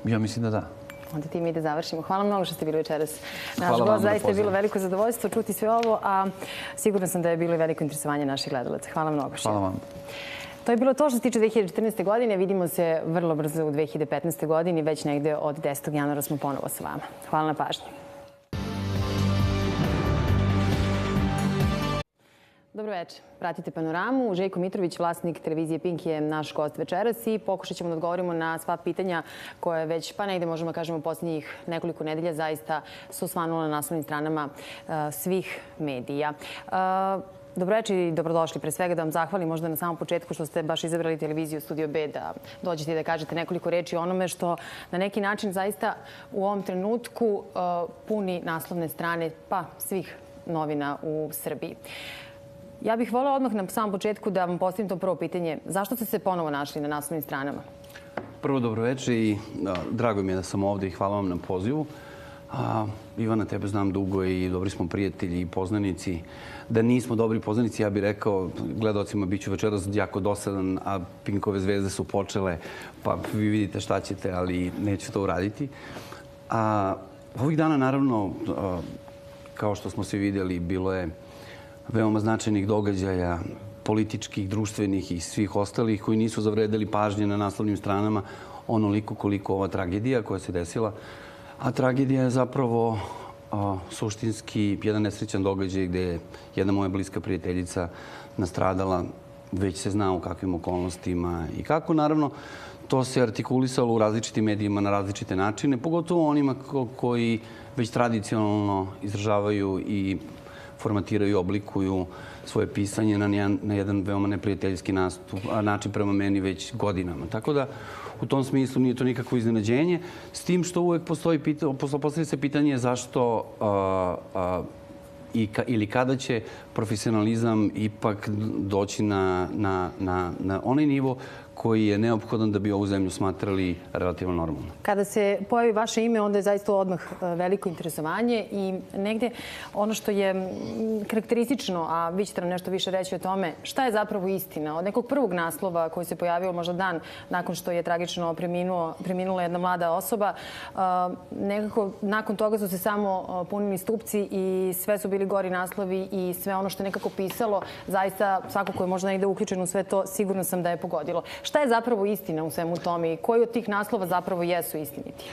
Ja mislim da da. Onda tim i da završimo. Hvala mnogo što ste bili večeras. Naš gost, zaista je bilo veliko zadovoljstvo čuti sve ovo, a sigurno sam da je bilo veliko interesovanje naših gledalaca. Hvala mnogo. Hvala vam. To je bilo to što se tiče 2014. godine. Vidimo se vrlo brzo u 2015. godini. Već negde od 10. januara smo ponovo sa vama. Hvala na pažnji. Dobro večer. Pratite Panoramu. Željko Mitrović, vlasnik televizije Pink, je naš gost večeras i pokušat ćemo da odgovorimo na sva pitanja koje već, pa negde možemo da kažemo, u posljednjih nekoliko nedelja zaista su osvanula na naslovnim stranama svih medija. Dobroveče i dobrodošli. Pre svega da vam zahvalim možda na samom početku što ste baš izabrali televiziju Studio B da dođete i da kažete nekoliko reči o onome što na neki način zaista u ovom trenutku puni naslovne strane pa svih novina u Srbiji. Ja bih voljela odmah na samom početku da vam postavim to prvo pitanje. Zašto ste se ponovo našli na naslovnim stranama? Prvo, dobroveče i drago mi je da sam ovde i hvala vam na pozivu. Ivana, tebe znam dugo i dobri smo prijatelji i poznanici. Da nismo dobri poznanici, ja bih rekao, gledalcima bit ću večeras jako dosadan, a Pinkove zvezde su počele, pa vi vidite šta ćete, ali neću to uraditi. Ovih dana, naravno, kao što smo svi vidjeli, bilo je veoma značajnih događaja, političkih, društvenih i svih ostalih koji nisu zavredeli pažnje na naslovnim stranama onoliko koliko ova tragedija koja se desila. A tragedija je zapravo suštinski jedan nesrećan događaj gde je jedna moja bliska prijateljica nastradala. Već se zna u kakvim okolnostima i kako. Naravno, to se artikulisalo u različitim medijima na različite načine, pogotovo onima koji već tradicionalno izražavaju i formatiraju i oblikuju svoje pisanje na jedan veoma neprijateljski način prema meni već godinama. Tako da, u tom smislu nije to nikakvo iznenađenje. S tim što uvek postoji se pitanje zašto ili kada će profesionalizam ipak doći na onaj nivo koji je neophodan da bi ovu zemlju smatrali relativno normalno. Kada se pojavi vaše ime, onda je zaista odmah veliko interesovanje i negde ono što je karakteristično, a vi ćete nam nešto više reći o tome, šta je zapravo istina? Od nekog prvog naslova koji se pojavio možda dan nakon što je tragično preminula jedna mlada osoba, nekako nakon toga su se samo punili stupci i sve su bili gori naslovi i sve ono što je nekako pisalo, zaista svako ko je možda negde uključen u sve to, sigurno sam da je pogodilo. Šta je zapravo istina u svemu tome i koji od tih naslova zapravo jesu istiniti?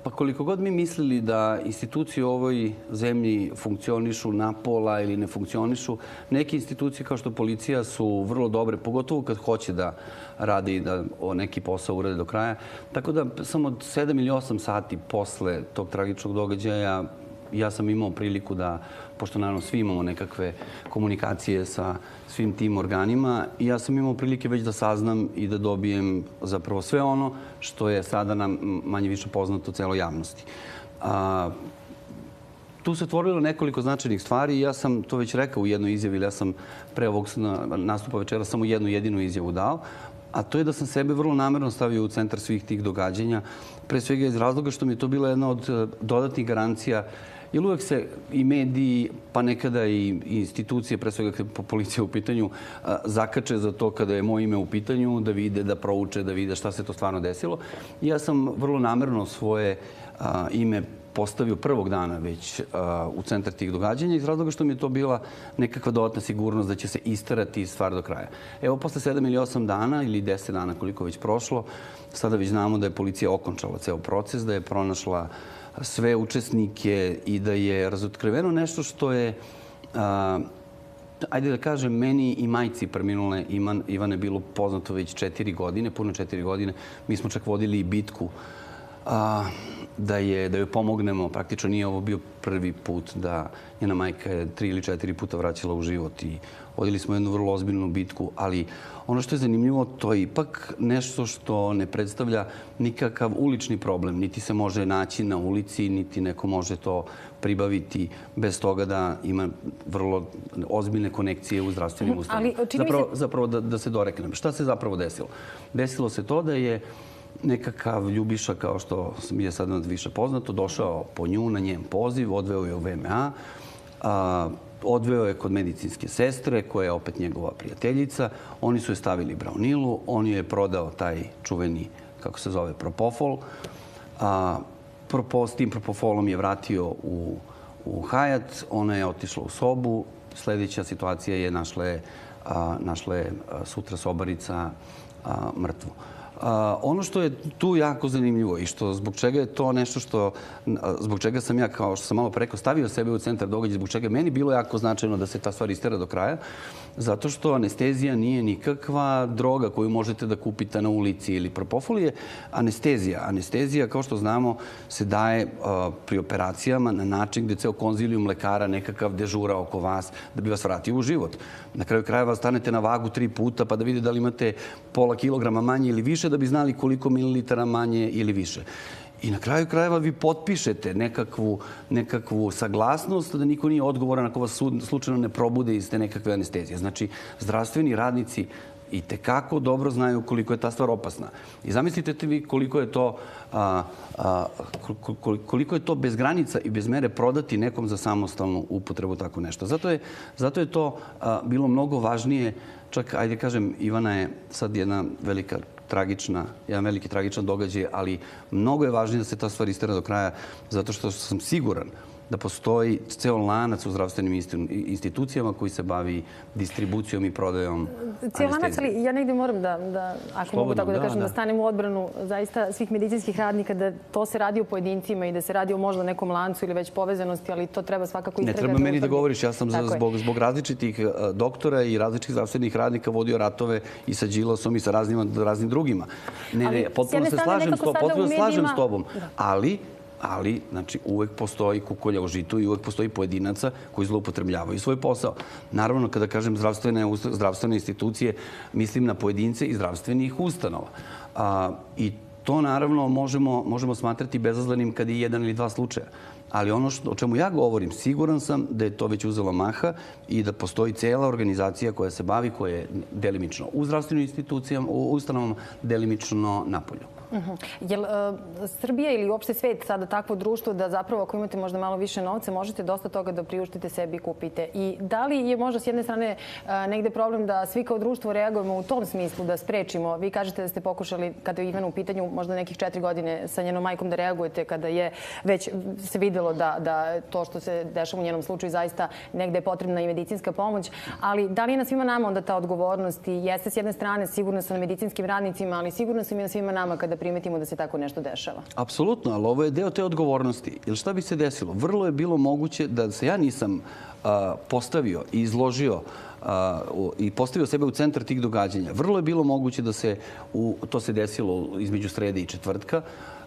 Pa koliko god mi mislili da institucije u ovoj zemlji funkcionišu napola ili ne funkcionišu, neke institucije kao što policija su vrlo dobre, pogotovo kad hoće da rade i da neki posao urade do kraja. Tako da samo 7 ili 8 sati posle tog tragičnog događaja ja sam imao priliku da, pošto naravno svi imamo nekakve komunikacije sa svim tim organima, i ja sam imao prilike već da saznam i da dobijem zapravo sve ono što je sada nam manje više poznato celoj javnosti. Tu se otvorilo nekoliko značajnih stvari i ja sam to već rekao u jednoj izjavi, ja sam pre ovog nastupa večera samo jednu jedinu izjavu dao, a to je da sam sebe vrlo namerno stavio u centar svih tih događanja, pre svega iz razloga što mi je to bila jedna od dodatnih garancija. Jer uvek se i mediji, pa nekada i institucije, pre svega kada je policija u pitanju, zakače za to kada je moje ime u pitanju, da vide, da prouče, da vide šta se to stvarno desilo. I ja sam vrlo namerno svoje ime postavio prvog dana već u centar tih događanja iz razloga što mi je to bila nekakva dodatna sigurnost da će se istarati stvar do kraja. Evo, posle 7 ili 8 dana ili 10 dana koliko već prošlo, sada već znamo da je policija okončala ceo proces, da je pronašla sve učesnike i da je razotkriveno nešto što je, ajde da kažem, meni i majci preminule Ivane bilo poznato već 4 godine, puno 4 godine. Mi smo čak vodili i bitku da joj pomognemo. Praktično nije ovo bio prvi put da njena majka je 3 ili 4 puta vraćala u život i vodili smo jednu vrlo ozbiljnu bitku, ali ono što je zanimljivo, to je ipak nešto što ne predstavlja nikakav ulični problem. Niti se može naći na ulici, niti neko može to pribaviti bez toga da ima vrlo ozbiljne konekcije u zdravstvenim ustanovama. Zapravo da se doreknem. Šta se zapravo desilo? Desilo se to da je nekakav Ljubiša, kao što mi je sad više poznato, došao po nju na njen poziv, odveo je u VMA, odveo je kod medicinske sestre, koja je opet njegova prijateljica. Oni su je stavili braunilu, on je prodao taj čuveni, kako se zove, propofol. S tim propofolom je vratio u Hajat, ona je otišla u sobu. Sljedeća situacija je našla je sutra sobarica mrtvu. Ono što je tu jako zanimljivo i zbog čega je to nešto zbog čega sam ja, kao što sam malo preko, stavio sebe u centar događaja, zbog čega je meni bilo jako značajno da se ta stvar istera do kraja, zato što anestezija nije nikakva droga koju možete da kupite na ulici ili propofol je anestezija. Anestezija, kao što znamo, se daje pri operacijama na način gde ceo konzilijum lekara nekakav dežura oko vas da bi vas vratio u život. Na kraju krajeva stanete na vagu 3 puta pa da vidite da li imate pola kilograma manje ili više da bi znali koliko mililitara manje ili više. I na kraju krajeva vi potpišete nekakvu saglasnost da niko nije odgovoran ako vas slučajno ne probude iz te nekakve anestezije. Znači, zdravstveni radnici i tekako dobro znaju koliko je ta stvar opasna. I zamislite vi koliko je to bez granica i bez mere prodati nekom za samostalnu upotrebu tako nešto. Zato je to bilo mnogo važnije. Čak, ajde kažem, Ivana je sad jedan veliki tragičan događaj, ali mnogo je važnije da se ta stvar istera do kraja, zato što sam siguran da postoji ceo lanac u zdravstvenim institucijama koji se bavi distribucijom i prodajom anestezije. Cijel lanac, ali ja negde moram da ako mogu tako da kažem, da stanem u odbranu zaista svih medicinskih radnika, da to se radi o pojedincima i da se radi o možda nekom lancu ili već povezanosti, ali to treba svakako istraga. Ne treba meni da govoriš, ja sam zbog različitih doktora i različitih zdravstvenih radnika vodio ratove i sa Đilasom i sa raznim drugima. Ne, potpuno se slažem s tobom, ali, znači, uvek postoji kukolja u žitu i uvek postoji pojedinaca koji zloupotrebljavaju svoj posao. Naravno, kada kažem zdravstvene institucije, mislim na pojedince iz zdravstvenih ustanova. I to, naravno, možemo smatrati bezazlenim kad je 1 ili 2 slučaja. Ali ono o čemu ja govorim, siguran sam da je to već uzelo maha i da postoji cela organizacija koja se bavi, koja je delimično u zdravstvenim institucijama, u ustanovama, delimično napolju. Je li Srbija ili uopšte svet sada takvo društvo da zapravo ako imate možda malo više novca možete dosta toga da priuštite sebi i kupite? I da li je možda s jedne strane negde problem da svi kao društvo reagujemo u tom smislu da sprečimo? Vi kažete da ste pokušali, kada je Ivana u pitanju, možda nekih 4 godine sa njenom majkom da reagujete kada je već se videlo da to što se dešava u njenom slučaju zaista negde je potrebna i medicinska pomoć. Ali da li je na svima nama onda ta odgovornost? I jeste s jedne strane sigurno sa medicinskim radnicima, ali sigurno sam i na svima nama kada primetimo da se tako nešto dešava. Apsolutno, ali ovo je deo te odgovornosti. Jer šta bi se desilo? Vrlo je bilo moguće da se ja nisam postavio i izložio i postavio sebe u centar tih događanja. Vrlo je bilo moguće da to se desilo između srede i četvrtka.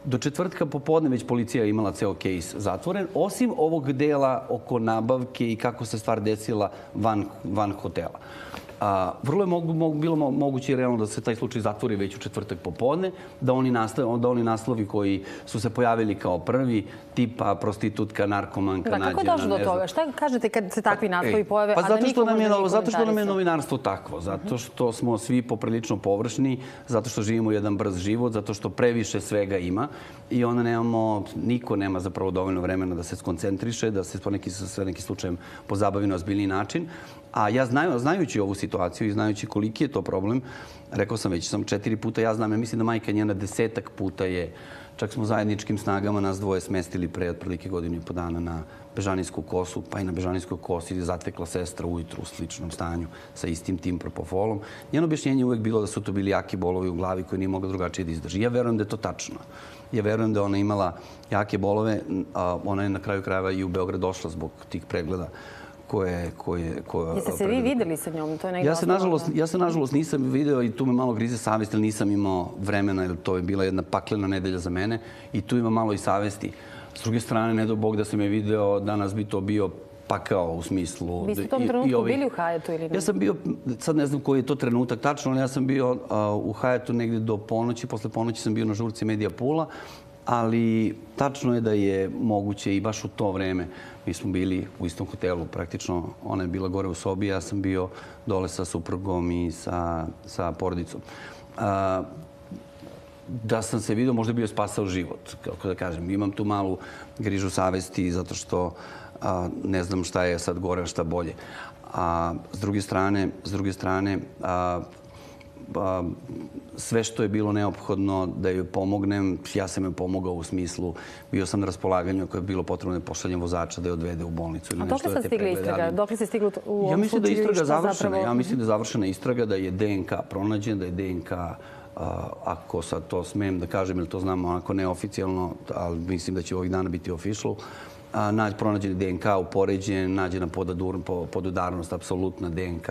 Do četvrtka popodne već policija imala ceo kejs zatvoren, osim ovog dela oko nabavke i kako se stvar desila van hotela. Vrlo je bilo moguće realno da se taj slučaj zatvori već u četvrtak popodne, da oni naslovi koji su se pojavili kao prvi, tipa prostitutka, narkomanka, nađena. Kako je došlo do toga? Šta kažete kad se takvi naslovi pojave, a da niko možda ne komentarisao? Zato što nam je novinarstvo takvo, zato što smo svi poprilično površni, zato što živimo jedan brz život, zato što previše svega ima i onda niko nema zapravo dovoljno vremena da se skoncentriše, da se sa nekim slučajem pozabavi na ozbiljniji način. A ja znajući ovu situaciju i znajući koliki je to problem, rekao sam već, sam 4 puta, ja mislim da majka njena 10 puta je, čak smo zajedničkim snagama nas dvoje smestili pre otprilike 1,5 godina na Bežanijsku kosu, pa i na Bežanijskoj kosi je zatekla sestra ujutru u sličnom stanju sa istim tim propofolom. Njeno objašnjenje je uvek bilo da su to bili jaki bolovi u glavi koji nije mogla drugačije da izdrži. Ja verujem da je to tačno. Ja verujem da ona imala jake bolove, a ona je na kraju krajeva i u Beograd došla zbog tih pregleda koje... Jeste se vi videli sa njom? Ja se, nažalost, nisam video i tu me malo grize savest, jer nisam imao vremena, jer to je bila jedna paklena nedelja za mene i tu ima malo i savesti. S druge strane, ne do Bog da sam je video, danas bi to bio pakao u smislu... Vi ste u tom trenutku bili u Hajatu ili ne? Ja sam bio, sad ne znam koji je to trenutak tačno, ali ja sam bio u Hajatu negde do ponoći. Posle ponoći sam bio na žurci Medija Pula, ali tačno je da je moguće i baš u to vreme. Mi smo bili u istom hotelu, praktično ona je bila gore u sobi, ja sam bio dole sa suprugom i sa porodicom. Da sam se vidio, možda bi joj spasao život, kako da kažem. Imam tu malu grižu savesti zato što ne znam šta je sad gore, a šta bolje. A s druge strane, sve što je bilo neophodno da joj pomognem, ja sam joj pomogao u smislu, bio sam na raspolaganju ako je bilo potrebno da pošaljem vozača da je odvede u bolnicu. A dokle sad stigla istraga? Dokle se stiglo u ovom slučaju? Ja mislim da je istraga završena. Ja mislim da je završena istraga, da je DNK pronađen, da je DNK ako sad to smem da kažem, ili to znamo onako neoficijalno, ali mislim da će ovih dana biti official, pronađen DNK upoređen, nađena podudarnost, apsolutna DNK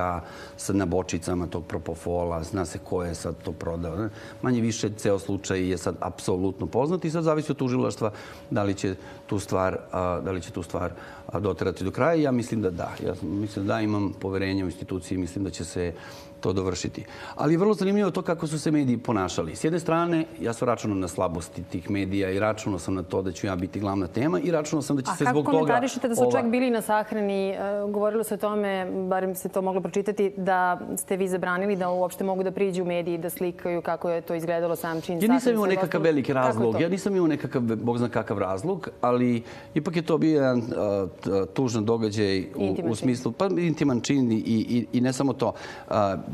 na bočicama tog propofola, zna se ko je sad to prodao. Manje više, ceo slučaj je sad apsolutno poznat i sad zavisi od tužilaštva da li će tu stvar doterati do kraja. Ja mislim da da. Ja mislim da imam poverenje u instituciji i mislim da će se to dovršiti. Ali je vrlo zanimljivo to kako su se mediji ponašali. S jedne strane, ja sam računao na slabosti tih medija i računao sam na to da ću ja biti glavna tema i računao sam da će se zbog toga... A kako komentarišete da su čak bili na sahrani? Govorilo se o tome, barem se to moglo pročitati, da ste vi zabranili da uopšte mogu da priđu u mediji, da slikaju kako je to izgledalo sam čin. Ja nisam imao nekakav veliki razlog. Ja nisam imao nekakav, bog zna kakav razlog, ali ipak je to bio jedan tužan događaj u smislu, pa intiman čin i ne samo to.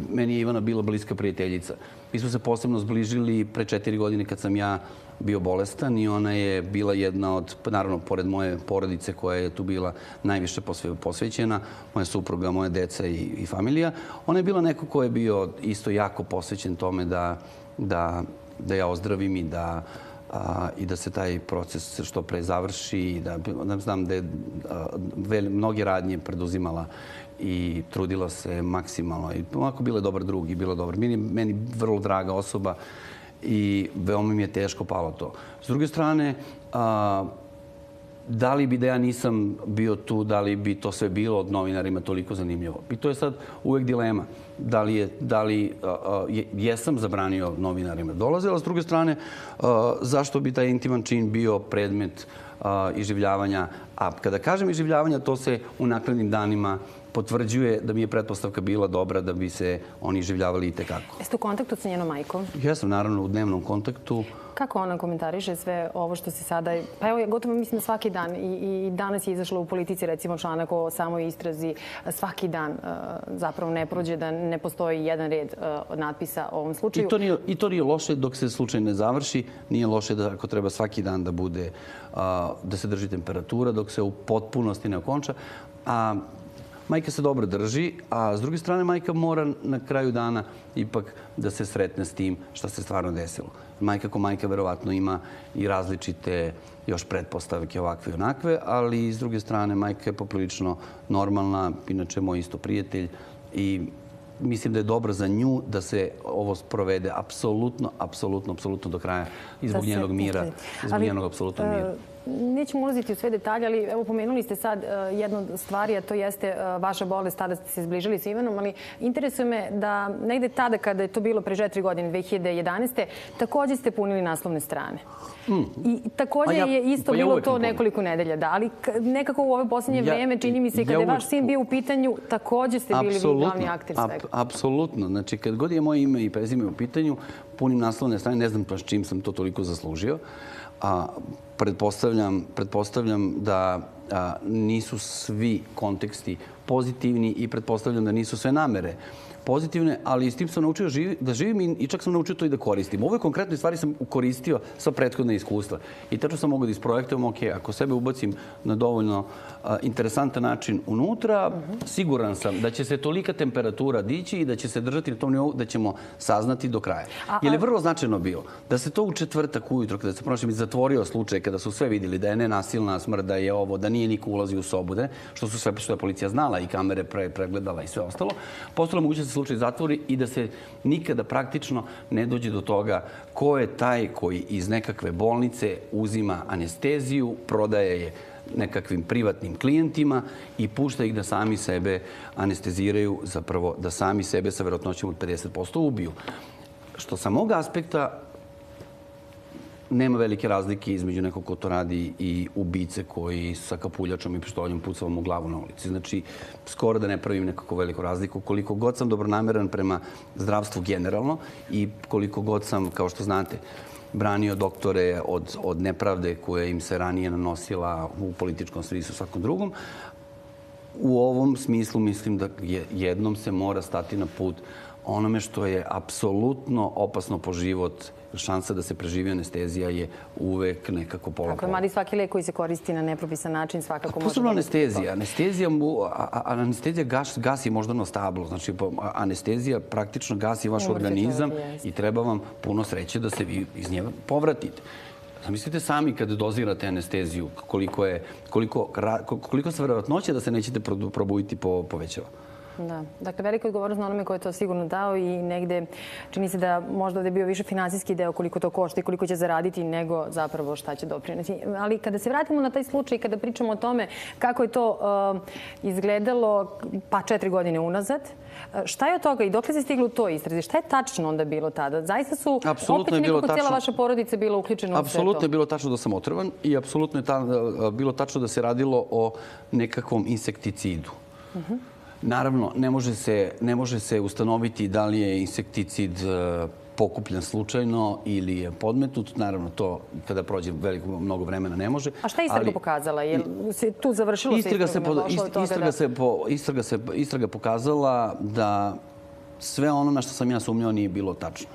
Meni je Ivana bila bliska prijateljica. Mi smo se posebno zbližili pre 4 godine kad sam ja bio bolestan i ona je bila jedna od, naravno, pored moje porodice koja je tu bila najviše posvećena, moja supruga, moja deca i familija. Ona je bila neko ko je bio isto jako posvećen tome da ja ozdravim i da se taj proces što pre završi. Znam da je mnoge radnje preduzimala i trudila se maksimalno. I onako bila je dobar drug i bila dobar. Meni vrlo draga osoba i veoma mi je teško palo to. S druge strane, da li bi da ja nisam bio tu, da li bi to sve bilo od novinarima toliko zanimljivo? I to je sad uvek dilema. Da li jesam zabranio novinarima dolaze, ali s druge strane, zašto bi taj intiman čin bio predmet iživljavanja? A kada kažem iživljavanja, to se u naknadnim danima potvrđuje da mi je pretpostavka bila dobra da bi se oni iživljavali i tekako. Jeste u kontaktu sa njenom majkom? Jesam, naravno, u dnevnom kontaktu. Kako ona komentariše sve ovo što se sada... Pa evo, gotovo mislim svaki dan i danas je izašlo u Politici, recimo, članak o samoj istrazi. Svaki dan zapravo ne prođe da ne postoji jedan red od natpisa o ovom slučaju. I to nije loše dok se slučaj ne završi. Nije loše da ako treba svaki dan da bude, da se drži temperatura dok se u potpunosti ne okonča. A majka se dobro drži, a s druge strane majka mora na kraju dana ipak da se sretne s tim šta se stvarno desilo. Majka ko majka verovatno ima i različite još pretpostavke ovakve i onakve, ali s druge strane majka je poprilično normalna, inače moj isto prijatelj i mislim da je dobro za nju da se ovo sprovede apsolutno do kraja i zbog njenog mira, zbog njenog apsolutnog mira. Nećemo ulaziti u sve detalje, ali evo pomenuli ste sad jednu od stvari, a to jeste vaša bolest, tada ste se zbližili sa Ivanom, ali interesuje me da negde tada kada je to bilo pre 4 godine, 2011. takođe ste punili naslovne strane. I takođe je isto bilo to nekoliko nedelja, da, ali nekako u ovo poslednje vreme čini mi se kada je vaš sin bio u pitanju, takođe ste bili glavni akter svega. Apsolutno. Znači, kad god je moje ime i prezime u pitanju, punim naslovne strane, ne znam pa s čim sam to toliko zaslužio. Pretpostavljam da nisu svi konteksti pozitivni i pretpostavljam da nisu sve namere pozitivne, ali s tim sam naučio da živim i čak sam naučio to i da koristim. U ovoj konkretnoj stvari sam koristio sva prethodna iskustva. I tačno sam mogao da isprojektujem, ok, ako sebe ubacim na dovoljno interesantan način unutra, siguran sam da će se tolika temperatura dići i da će se držati na tom nivou da ćemo saznati do kraja. Jer je vrlo značajno bilo da se to u četvrtak ujutro, kada se prošle mi zatvorio slučaj, kada su sve vidjeli da je nenasilna smrt, da je ovo, da nije niko ulazio u sobu, što su sve, što je policija znala i kamere pregledala i sve ostalo, postala mogućnost da se slučaj zatvori i da se nikada praktično ne dođe do toga ko je taj koji iz nekakve bolnice uzima anesteziju, prodaje je nekakvim privatnim klijentima i pušta ih da sami sebe anesteziraju, zapravo da sami sebe sa verovatnoćom od 50% ubiju. Što sa mog aspekta nema velike razlike između nekog ko to radi i ubice koji sa kapuljačom i pištoljem pucao mu glavu na ulici. Znači, skoro da ne pravim nekako veliku razliku. Koliko god sam dobronameran prema zdravstvu generalno i koliko god sam, kao što znate, branio doktore od nepravde koja im se ranije nanosila u političkom smislu svakom drugom. U ovom smislu mislim da jednom se mora stati na put onome što je apsolutno opasno po život. Šansa da se preživi anestezija je uvek nekako pola. Tako je, mada i svaki lek koji se koristi na nepropisan način svakako može... Posebno anestezija. Anestezija gasi moždano stablo. Znači, anestezija praktično gasi vaš organizam i treba vam puno sreće da se vi iz nje povratite. Zamislite sami kada dozirate anesteziju, koliko se verovatnoće da se nećete probuditi povećava. Da. Dakle, velika odgovornost na onome ko je to sigurno dao i negde čini se da možda ovde je bio više finansijski deo koliko to košta i koliko će zaraditi nego zapravo šta će doprineti. Ali kada se vratimo na taj slučaj i kada pričamo o tome kako je to izgledalo 4 godine unazad, šta je od toga i dok li se stiglo u toj istrazi? Šta je tačno onda bilo tada? Zaista su opet nekako cijela vaša porodica bila uključena u sve to? Apsolutno je bilo tačno da sam otrvan i apsolutno je bilo tačno da se radilo o nekakvom insekticidu. Naravno, ne može se ustanoviti da li je insekticid pokupljen slučajno ili je podmetnut. Naravno, to kada prođe mnogo vremena ne može. A šta je istraga pokazala? Je se tu završilo sa istragom? Istraga pokazala da sve ono na što sam ja sumnjao nije bilo tačno.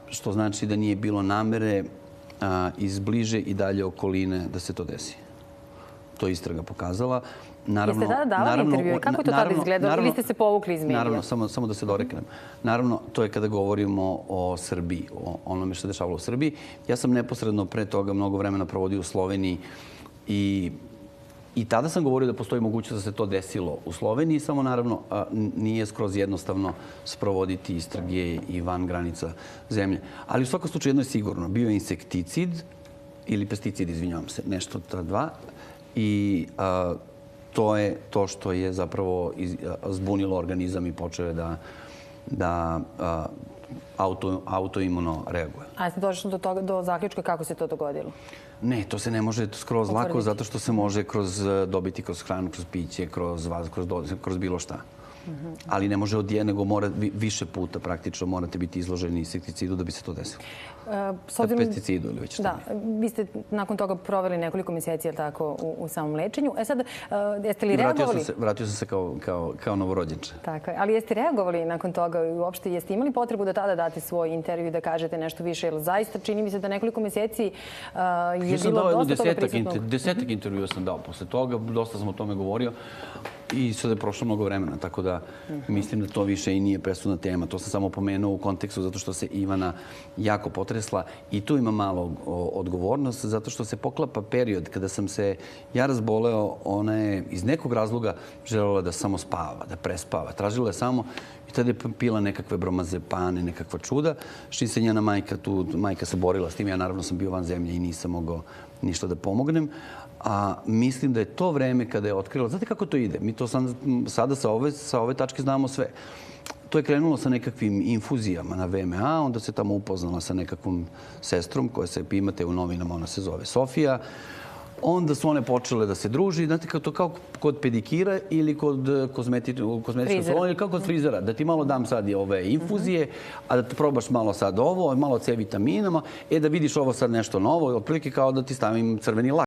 Što znači da nije bilo namere iz bliže i dalje okoline da se to desi. To je istraga pokazala. Jeste tada davali intervju? Kako je to tada izgledalo? Ili ste se povukli iz medija? Naravno, samo da se doreknem. Naravno, to je kada govorimo o Srbiji, o onome što se dešavalo u Srbiji. Ja sam neposredno pre toga mnogo vremena provodio u Sloveniji i tada sam govorio da postoji mogućnost da se to desilo u Sloveniji, samo naravno nije skroz jednostavno sprovoditi istrage i van granica zemlje. Ali u svakom slučaju jedno je sigurno. Bio je insekticid ili pesticid, izvinjavam se, nešto ta dva. I to je to što je zapravo zbunilo organizam i počeo je da autoimuno reaguje. A jeste došli do zaključka kako se to dogodilo? Ne, to se ne može skroz lako zato što se može dobiti kroz hranu, kroz piće, kroz bilo šta. Ali ne može nego mora više puta praktično morate biti izloženi insekticidu da bi se to desilo. Pesticidu ili već šta. Da, vi ste nakon toga proveli nekoliko mjeseci, jel tako, u samom lečenju. Sad, jeste li reagovali? Vratio sam se kao novorođenče. Tako je, ali jeste reagovali nakon toga i uopšte jeste imali potrebu da tada date svoj intervju i da kažete nešto više? Jer zaista čini mi se da nekoliko mjeseci je bilo dosta toga prisutnog. Desetak intervjua sam dao posle toga, dosta sam o tome govorio. I sada je prošlo mnogo vremena, tako da mislim da to više i nije presudna tema. To sam samo pomenuo u kontekstu zato što se Ivana jako potresla i tu ima malo odgovornost zato što se poklapa period kada sam se ja razboleo, ona je iz nekog razloga želela da samo spava, da prespava. Tražila je samo i tada je pila nekakve bromazepane, nekakva čuda. Čim se njena majka se borila s tim, ja naravno sam bio van zemlje i nisam mogao ništa da pomognem. A mislim da je to vreme kada je otkrila... Znate kako to ide? Mi to sada sa ove tačke znamo sve. To je krenulo sa nekakvim infuzijama na VMA, onda se tamo upoznala sa nekakvom sestrom koja se imate u novinama, ona se zove Sofija. Onda su one počele da se druži, znate, to kao kod pedikira ili kod kozmetičkog salona ili kao kod frizera. Da ti malo dam sad ove infuzije, a da probaš malo sad ovo, malo C vitaminama, da vidiš ovo sad nešto novo, otprilike kao da ti stavim crveni lak.